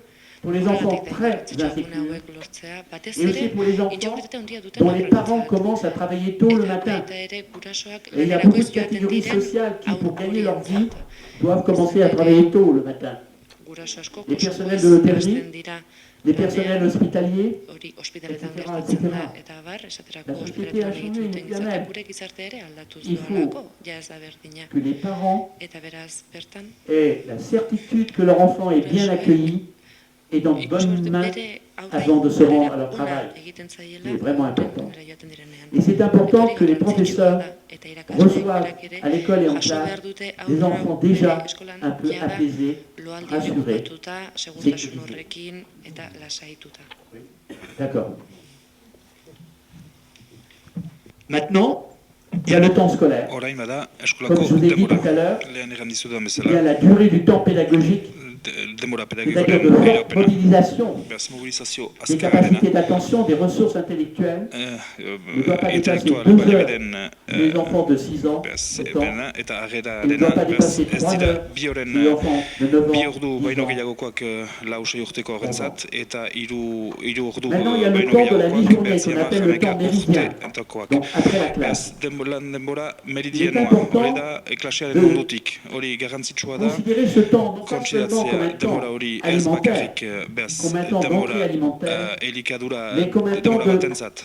pour les enfants très Horregatik insécures, hauek lortzea, batez et aussi ere, pour les enfants intsekuritate handia duten dont les parents haurrentzat. commencent à travailler tôt le Eta matin. baita ere gurasoak Et il y a lanerako beaucoup de joaten catégories diren sociales qui, pour gagner leur vie, horientzat. doivent commencer à travailler tôt le matin. Guraso asko Les personnels kostuez de l'hôtellerie, hasten dira Les personnels hospitaliers, hori ospitaletan etc., gertatzen da, etc. eta abar, esaterako La société ospitaletan a changé, egiten mais quand gizarte, même, gure gizarte ere aldatuz il faut doalako, ja ez da berdina. que les parents Eta beraz, bertan, aient la certitude que leur enfant est bien accueilli et dans de bonnes ikusten mains bere avant de se rendre à leur ona travail. egiten zaiela, C'est vraiment important. denera joaten direnean. Et c'est important Eta que les hori garrantzitsua professeurs da, eta irakasleek reçoivent berak ere à l'école et en jaso classe behar dute des haurra enfants bere déjà eskolan un peu jada apaisés, loaldi rassurés, okupatuta, segurtasun sécurisés. horrekin eta lasaituta. D'accord. Maintenant, Il y a le temps scolaire. Orain bada, Comme eskolako je vous ai dit denbora. tout à l'heure, Lehen egan dizudan il y a bezala, la durée du temps pédagogique, denbora c'est-à-dire de pedagogikoaren forte iraupena. mobilisation Beraz, mobilizazio des azkarrena, capacités d'attention, des ressources intellectuelles. Ne doit pas dépasser intelektual 2 heures baliabideen les enfants de 6 ans, beraz, 7 ans. bena, eta Il ne arrerarena, doit pas beraz, dépasser ez 3 dira heures bi horren les enfants de 9 bi ans, ordu 10 baino ans. gehiagokoak lau sei urteko horrentzat, eta hiru ordu Maintenant, il y a le baino temps de la gehiagokoak mi-journée beraz, qu'on hamar, appelle le temps hamaika méridien, urtekoak. donc après la classe. Beraz, denbora Il est meridianoa, important hori da klasearen de ondotik, hori garrantzitsua da, Considérer ce temps non pas seulement comme kontsidatzea un temps denbora hori ez alimentaire, bakarrik, beraz, comme un temps denbora d'entrée alimentaire, elikadura mais comme un temps denbora de batentzat,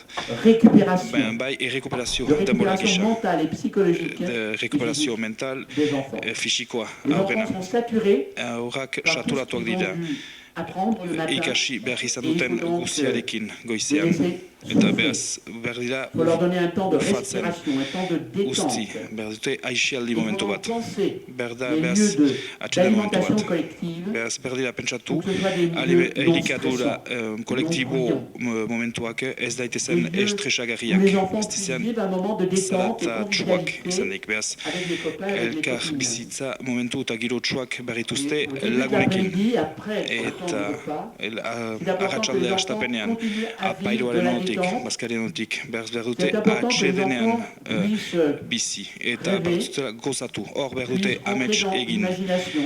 récupération, bai errekuperazio de denbora récupération gisa, mentale et psychologique de rekuperazio mental, des enfants. fisikoa, Les aurrena. enfants sont saturés Aurrak par tout ce saturatuak qu'ils dira, ont dû apprendre le matin. ikasi behar izan Et il duten faut donc, guziarekin les goizean. laisser Eta souffler. beraz, behar dira Il faut leur donner un temps de ufatzen respiration, un temps de détente. guzti, behar dute aixialdi Il faut momentu donc bat. penser Behar da, les beraz, lieux atxeden momentu d'alimentation bat. collective Beraz, behar dira pentsatu, pour que ce soit des lieux non elikadura stressants, kolektibo non momentuak ez des daitezen lieux où les estresagarriak. enfants Ez puissent dizen, vivre un moment de détente et zaratza izan convivialité dik, beraz, avec les copains et avec les elkar copines. bizitza momentu eta giro txuak behar Et dituzte au début de lagunekin. l'après-midi, après le temps Eta du repas, c'est important que arratsalde les enfants astapenean, continuent à vivre de apairoaren la ondotik, détente. bazkariaren ondotik, behar dute C'est important que les atsedenean enfants puissent bizi, eta rêver, behar dutela gozatu, hor behar dute puissent entrer amets dans egin, l'imagination,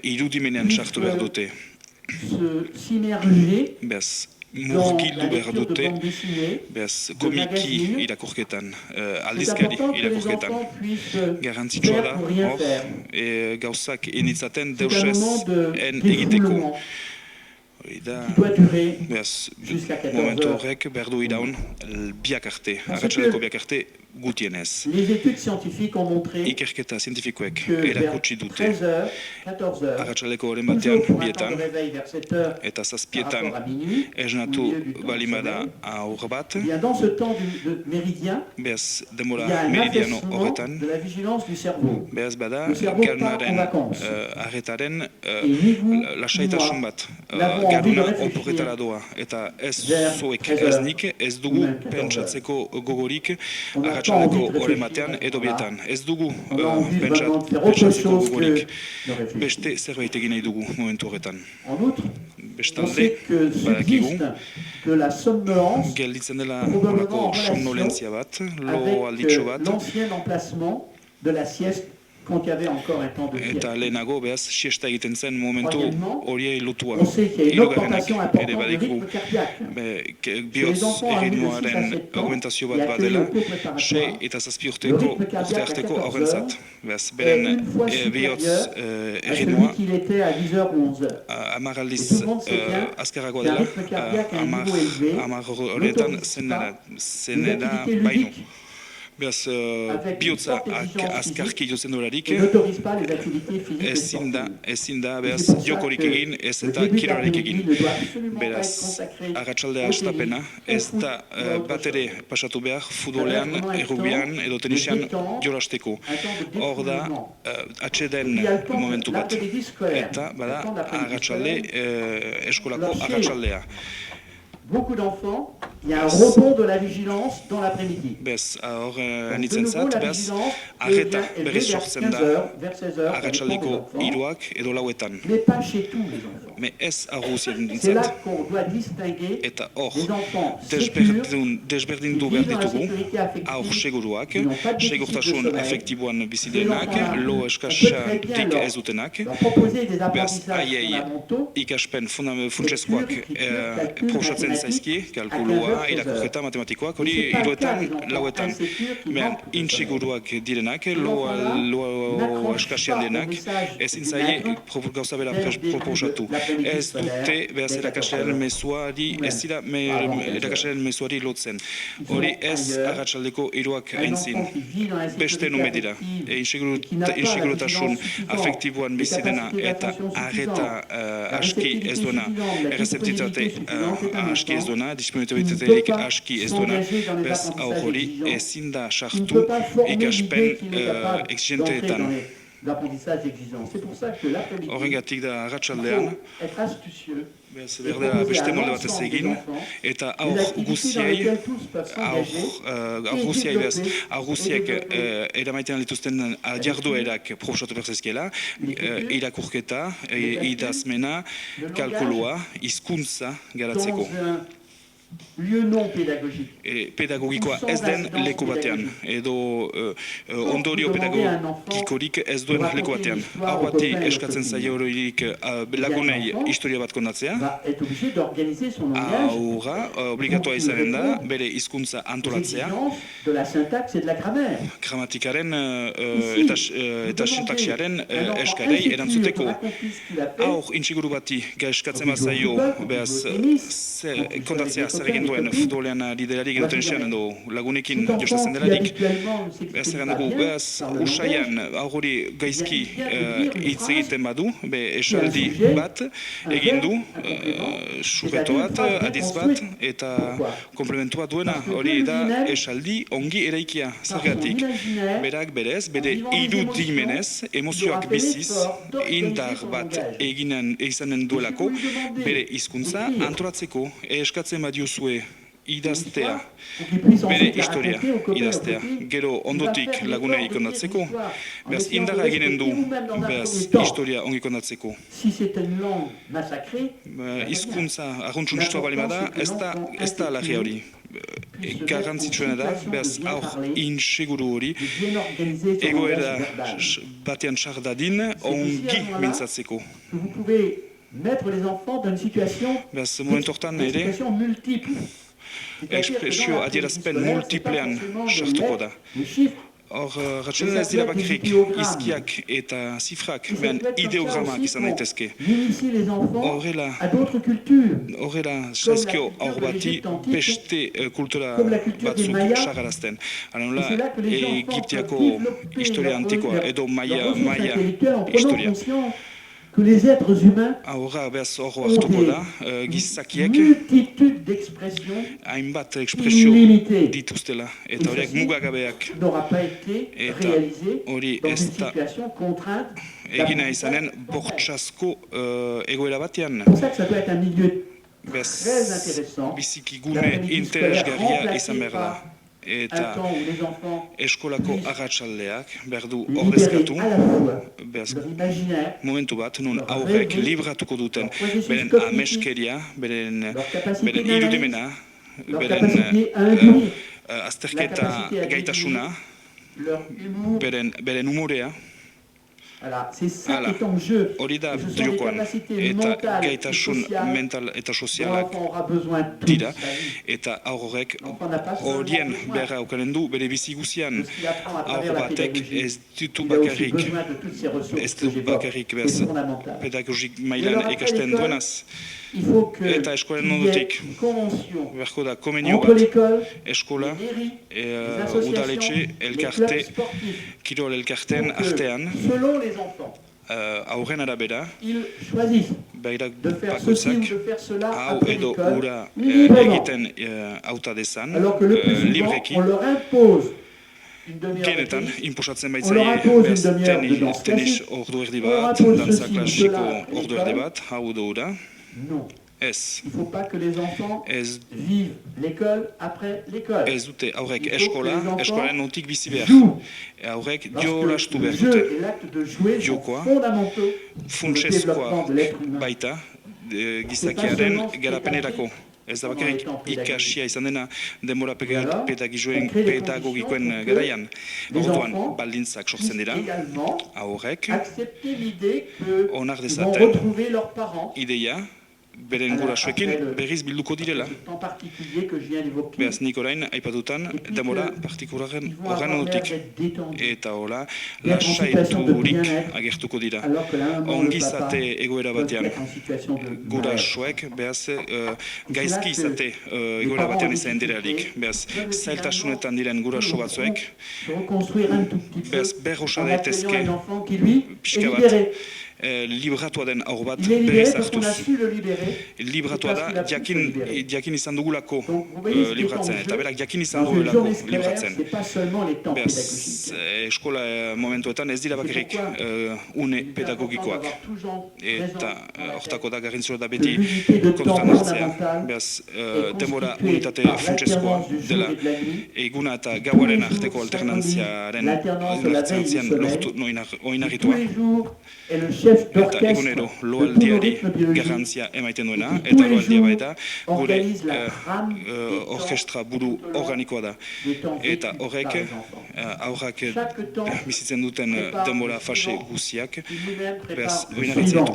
irudimenean sartu behar dute, s'immerger behaz dans murgildu la behar lecture de dute, bande dessinée. behaz komiki magazine. irakurketan, C'est aldizkari important que les irakurketan. enfants puissent Garrantzitsua faire da, pour rien hor, faire. gauzak enitzaten C'est un deusez moment de en egiteko. défoulement Hori da, qui doit durer behaz, jusqu'à 14 momentu heures. horrek behar du iraun biak arte, Parce arratsaleko que biak arte gutienez. Les études scientifiques ont montré Ikerketa zientifikoek que vers erakutsi dute 13 heures, 14 heures, arratsaleko oren batean, toujours pour un temps bietan, de réveil vers 7 heures eta par zazpietan rapport à minuit, esnatu au milieu du temps balimada sommeil, aur bat, eh bien, dans ce temps de méridien, behaz il y a denbora un meridiano affaissement horretan, de la vigilance du cerveau. behaz bada Le cerveau part en garnaren vacances. arretaren Et ni vous, ni lasaitasun moi, bat, n'avons envie de garuna réfléchir oporretara doa, eta ez vers zuek 13 ez heures nik, ez ou dugu même 14 pentsatzeko gogorik On n'a pas arratsaleko envie de oren réfléchir batean à ce edo moment-là. bietan, ez dugu On a envie vraiment de faire autre pentsatzeko chose que gogorik, de réfléchir. beste zerbait egin nahi dugu momentu horretan. En outre, on Bestalde, sait que badakigu, subsiste que la somnolence gelditzen dela probablement en horako relation somnolentzia bat, lo avec alditxo bat, l'ancien emplacement de la sieste quand il y avait encore un temps de sieste. Eta lehenago, behaz, siesta egiten zen momentu Troisièmement, horiei lotua. on sait qu'il y a une Hirugarrenak augmentation ere importante du badiku rythme cardiaque. bihotz erritmoaren augmentazio bat badela, 6 eta 7 urte arteko aurrentzat. Behaz, beren bihotz À celui erritmoa qu'il était à 10h ou 11h. hamar Et aldiz tout le monde sait bien azkarragoa qu'un dela, rythme cardiaque à un niveau élevé hamar horretan n'autorise pas zenera des activités baino. ludiques Behaz, avec une bihotza forte exigence azkarki jotzen dolarik, et n'autorise pas les activités physiques et sportives. ezin da, Et behaz, c'est pour ça jokorik que egin, ez le eta début kirolarik d'après-midi egin. ne doit absolument pas être Beraz, consacré arratsaldea au astapena, tennis, ez au foot da ou à autre bat ere chose. pasatu behar futbolean, errubian edo tenisian jolasteko. Un temps de Hor da, défoulement. atxeden Il y a le temps momentu de bat. l'après-midi scolaire. Eta, Le bada, temps d'après-midi arratsalde, scolaire. eskolako Alors, chez arratsaldea. Beaucoup d'enfants, il y a un rebond de la vigilance dans l'après-midi. Bez, hor Donc, de anitzen nouveau, zat, la bez, vigilance arreta devient élevée berriz vers sortzen 15h, da, vers 16h, ça dépend des arratsaldeko enfants, hiruak edo lauetan. mais pas chez tous les enfants. Me ez arruzien C'est là dintzat. qu'on doit distinguer Eta hor, les enfants sécures desberdindu qui behar vivent dans la ditugu, sécurité affective, aur seguruak, qui n'ont pas de déficit de segurtasun sommeil. efektiboan bizi Ces denak, enfants-là, lo on peut eskasatik très bien ez dutenak, leur proposer des behaz, apprentissages haiei fondamentaux, ikaspen funtsezkoak calcul, proposatzen mathématiques, zaizki, à kalkulua, 15h, irakurketa, matematikoak, Mais hori c'est pas le cas hiruetan, des enfants lauetan. insécures qui Behan, manquent de intseguruak direnak, Ces lo enfants-là n'accrochent eskasian pas au denak, message ezin du zaie maître gauza bera dès le début proposatu. de l'après-midi Ez scolaire, dute, behaz, dès irakaslearen 14h. mezuari, Ouais. ez dira Avant 15h. irakaslearen mezuari lotzen. Ils sont Hori ez ailleurs. arratsaldeko hiruak Un aintzin. enfant qui vit dans la Beste sécurité nume dira. affective et qui n'a pas la Insegurotasun vigilance suffisante, afektiboan les bizi dena capacités eta d'attention arreta suffisantes, la aski réceptivité ez duena, suffisante, la errezeptitate disponibilité suffisante, c'est un aski ez enfant duena, qui disponibilitaterik ne peut pas aski ez duena, s'engager dans les bez apprentissages hori exigeants, ezin da qui ne sartu peut pas former ikaspen l'idée qu'il est capable d'entrer dans exigenteetan. les apprentissages exigeants. C'est pour ça que l'après-midi, Horrengatik da il arratsaldean, faut être astucieux bez et berdela proposer beste à molde batez l'ensemble des egin, enfants eta des aur activités dans guziei, lesquelles tous peuvent s'engager aur guziei bez, aur guziek développer eramaiten dituzten jarduerak proposatu berzezkiela, irakurketa, idazmena, kalkulua, hizkuntza garatzeko. dans un lieu non pédagogique. Pedagogikoa ez den leku batean, edo ondorio pedagogikorik ez duen leku batean. Hau bati eskatzen zaio horirik lagunei historia bat kondatzea, Va être obligé d'organiser son langage aurra, obligatua izanen da, bere hizkuntza aux antolatzea, exigences de la syntaxe et de la grammaire. gramatikaren eta sintaxiaren eskarei erantzuteko. Aur intsiguru bati eskatzen bazaio, behaz, kondatzea zer egin duen futbolean liderarik edo tenisian edo lagunekin jostatzen delarik, behaz egan dugu, behaz usaian aurri gaizki hitz egiten badu, esaldi bat egin du, sujeto bat, adiz bat, eta komplementua duena, hori da esaldi ongi eraikia zergatik, berak berez, bere irudimenez, emozioak biziz, indar bat izanen duelako, bere hizkuntza antolatzeko, eskatzen badiozue idaztea, bere historia idaztea, gero ondotik lagunei kondatzeko, behaz indarra eginen du, behaz historia ongi kondatzeko. Si c'est une langue massacrée, Hizkuntza arruntsunstua bali bada, ez da alagia hori. Garrantzitsuena da, behaz aur inseguru hori, egoera batean sardadin ongi mintzatzeko. vous pouvez mettre les enfants dans une situation multiple. Expresio adierazpen multiplean sartuko da. Hor, ratxelen ez dira bakirik izkiak eta zifrak, behan ideogramak izan daitezke. Horrela, saizkio aur bati beste kultura batzuk sagarazten. Hanola, Egiptiako historia antikoa edo Maya historia. Que les êtres humains Aurra behaz hor hartuko da, gizakiek multitude d'expressions hainbat ekspresio dituztela, eta horiek mugagabeak. n'aura pas été réalisé hori dans une ez da situation contrainte. egina izanen bortxazko egoera batean. C'est pour ça que ça doit être un milieu Bez, très intéressant. biziki gune interesgarria izan behar da. Un Eta temps où les enfants eskolako arratsaldeak behar du libérés ordezkatu, à la fois behaz, leur imaginaire, momentu bat, nun aurrek libratuko duten beren ameskeria, beren irudimena, leur beren capacité à induire, azterketa gaitasuna, leur humour, beren umorea, hori da jokoan, eta gaitasun mental eta sozialak dira, eta horrek horien beharra aukanen du bere bizi guzian. Haur batek ez ditu bakarrik bez pedagogik mailan ikasten duenaz, eta eskolen ondotik beharko da komenio bat, eskola, udaletxe, elkarte, kirol elkarteen artean, aurren arabera, behirak bakoitzak, hau edo ura egiten auta dezan, libreki, genetan, inposatzen baitzaie, tenis ordu erdi bat, dantza klasiko ordu erdi bat, hau edo ura, ez. Ez dute aurrek eskolaren notik bizi behar. Aurrek jolastu behar dute. Jokoa, funtsezkoa baita gizakiaren garapenerako. Ez da bakarrik ikasia izan dena denbora pedagogikoen garaian. Orduan baldintzak sortzen dira, aurrek onar dezaten ideia, beren gurasoekin berriz bilduko direla. Beaz nik orain aipatutan denbora partikularen horren odutik. Eta hola, lasaiturik agertuko dira. Ongizate egoera batean gurasoek, beaz gaizki izate egoera batean izan dirarik. Beaz zailtasunetan diren guraso batzuek, beaz berrosa daitezke pixka bat, libratua den aur bat berriz hartuz. Libratua da, jakin izan dugulako libratzen, eta berak jakin izan dugulako libratzen. Beaz, eskola momentuetan ez dira bakarrik une pedagogikoak. Eta hortako da garrantzitsua da beti kontutan hartzea. Beaz, denbora unitate funtsezkoa dela eguna eta gauaren arteko alternantziaren oinarritua. Eta egunero loaldiari garrantzia emaiten duena, eta loaldia baita gure orkestra buru organikoa da. Eta horrek aurrak bizitzen duten denbora fase guziak beraz oinarritzen du.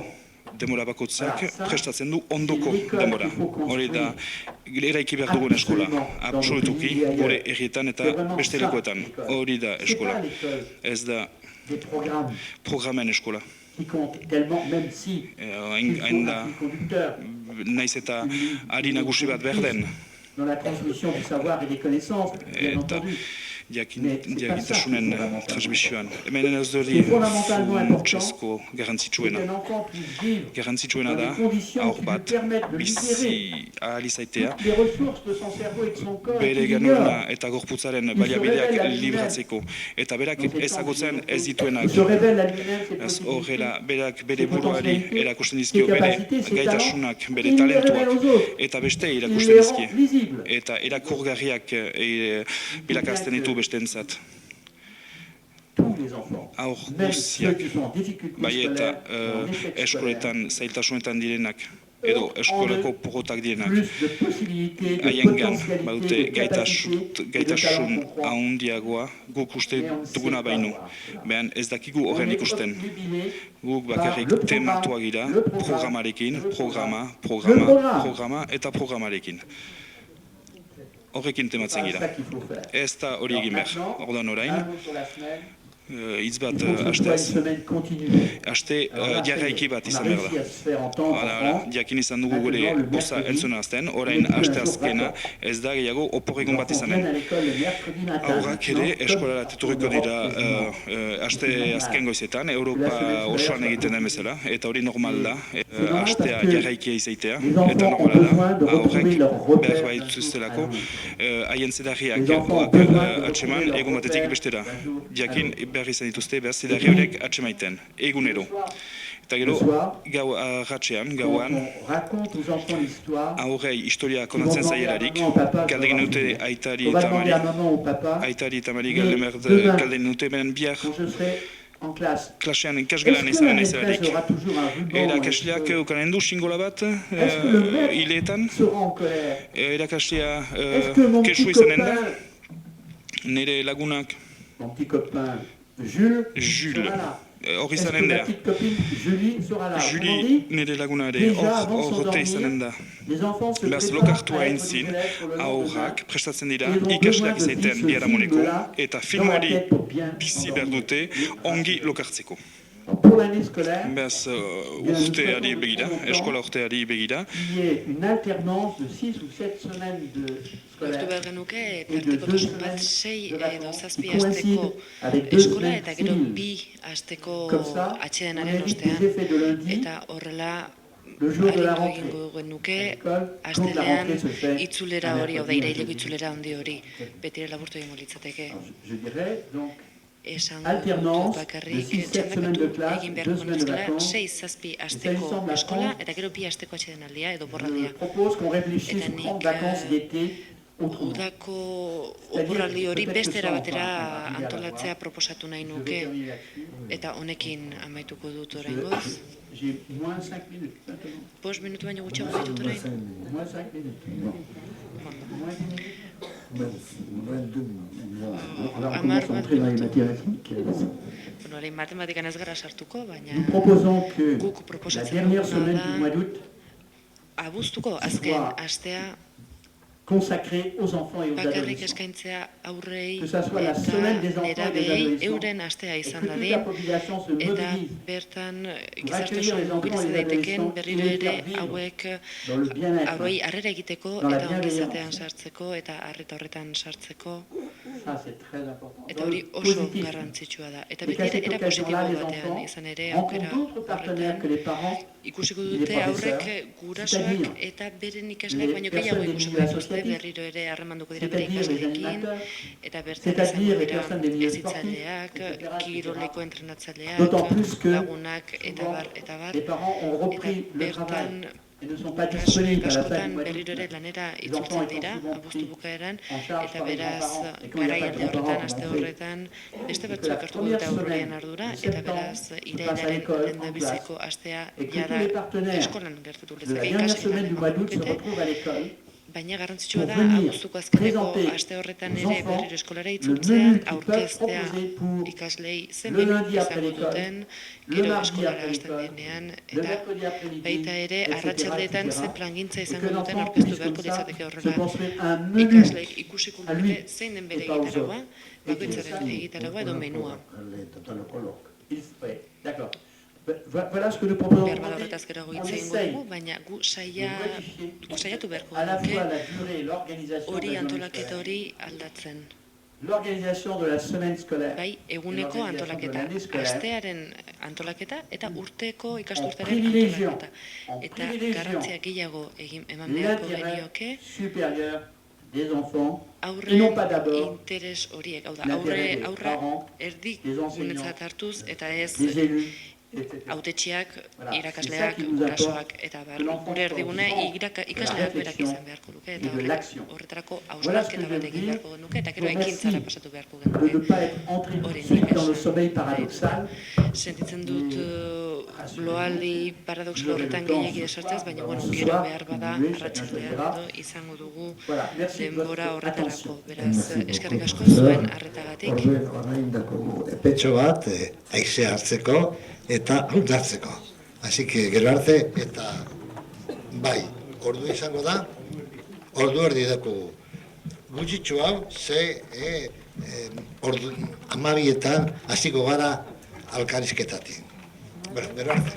Denbora bakotzak prestatzen du ondoko denbora. Hori da eraiki behar dugun eskola, absolutuki gure herrietan eta beste lekuetan. Hori da eskola. Ez da programen eskola. Hain da, naiz eta ari nagusi bat behar den. Eta jakintasunen transmisioan. Hemen ez dori funtsezko garrantzitsuena. Garrantzitsuena da, aur bat, bizi ahalizaitea, bere ganuna eta gorputzaren baliabideak libratzeko. Eta berak ezagutzen ez dituenak. Horrela, berak bere buruari erakusten dizkio bere gaitasunak, bere talentuak, eta beste erakusten dizkie. Eta erakurgarriak bilakazten ditu bestentzat. Aur guziak, bai eta eskoletan zailtasunetan direnak, edo eskoleko porrotak direnak. Haiengan badute gaitasun ahondiagoa guk uste duguna baino. Behan ez dakigu horren ikusten. Guk bakarrik tematuak gira programarekin, programa eta programarekin. Horrekin tematzen gira. Ez da hori egin behar. Ordan orain, hitz bat hasteaz. Haste jarraiki bat izan behar da. Jakin izan dugu gure boza entzuna azten, orain haste azkena ez da gehiago oporregun bat izanen. Aurrak ere eskolara teturriko dira haste azken goizetan, Europa osoan egiten den bezala, eta hori normal da, hastea jarraikia izaitea, eta normala da, aurrek behar baituztelako, haien zedarriak atseman egun batetik bestera. Jakin behar izan dituzte, behar zedarri horiek atsemaiten, egunero. Eta gero, gauan, aurrei historia konatzen zaierarik, galdegin dute aitari eta mari galdegin dute benen bihar klasean ikasgelan izanen izelarik. Erakasleak ukanen du xingola bat, hileetan, erakaslea kesu izanen da, nire lagunak, Jules, hori izanen da. Julie nire laguna ere horrote izanen da. Beraz, lokartu hain zin, aurrak prestatzen dira, ikasleak izaiten biharamoneko, eta film hori bizi behar dute ongi lokartzeko. Beraz, urteari begira, eskola urteari begira. Hortu behar genuke, tartekotasun bat 6 edo 7 asteko eskola eta gero 2 asteko atsedenaren ostean. Eta horrela, harinko egingo genuke, astelean itzulera hori, hau da iraileko itzulera handi hori, betire laburtu egingo litzateke. Esan dut bakarrik txandakatu egin beharko genezkela 6-7 asteko eskola eta gero 2 asteko atsedenaldia edo borraldia. Eta nik udako oporraldi hori beste erabatera antolatzea proposatu nahi nuke eta honekin amaituko dut oraingoz. 5 minutu baino gutxiago ditut orain. Amar bat minutu. Orain matematikan ez gara sartuko, baina guk proposatzen duguna da abuztuko azken astea bakarrik eskaintzea aurrei eta nerabei euren astea izan dadin eta bertan gizartesun mobilize daiteken berriro ere hauek aurrei harrera egiteko eta ongizatean sartzeko eta harreta horretan sartzeko eta hori oso garrantzitsua da. Eta beti ere era positibo batean izan ere aukera horretan ikusiko dute aurrek gurasoak eta beren ikasleak baino gehiago ikusiko dituzte berriro ere harremanduko dira bere ikasleekin eta bertan izango dira hezitzaileak, kiroleko entrenatzaileak, lagunak eta bar eta bertan gurasoek askotan berriro ere lanera itzultzen dira abuztu bukaeran eta beraz garaialde horretan, aste horretan beste batzuek hartuko dute aurrean ardura eta beraz irailaren lehendabiziko astea jada eskolan gertatu lezake ikaslean emango baina garrantzitsua da abuztuko azkeneko aste horretan ere berriro eskolara itzultzea, aurkeztea ikaslei zenbat izango duten, gero eskolara hasten denean, eta baita ere arratsaldeetan ze plangintza izango duten aurkeztu beharko litzateke horrela ikasleek ikusiko dute zein den bere egitaragoa, bakoitzaren egitaragoa edo menua. Behar bada horretaz gero hitz egingo dugu, baina gu saiatu beharko duke hori antolaketa hori aldatzen. Bai, eguneko antolaketa, astearen antolaketa eta urteko ikasturtearen antolaketa. Eta garrantzia gehiago eman beharko genioke aurren interes horiek, hau da, aurra erdik gunetzat hartuz eta ez hautetxiak, irakasleak, gurasoak eta gure erdigune ikasleak berak izan beharko duke eta horretarako hausnarketa bat egin beharko genuke eta gero ekintzara pasatu beharko genuke hori nik sentitzen dut loaldi paradoxal horretan gehiagi desartzaz, baina gero behar bada arratsaldean edo izango dugu denbora horretarako, beraz eskerrik asko zuen arretagatik. Epetxo bat, haize hartzeko eta haundartzeko. Así que gero arte eta bai, ordu izango da, ordu erdi dakugu. Gutxitxu hau, ordu 12etan hasiko gara alkarizketatik. Bueno, gero arte.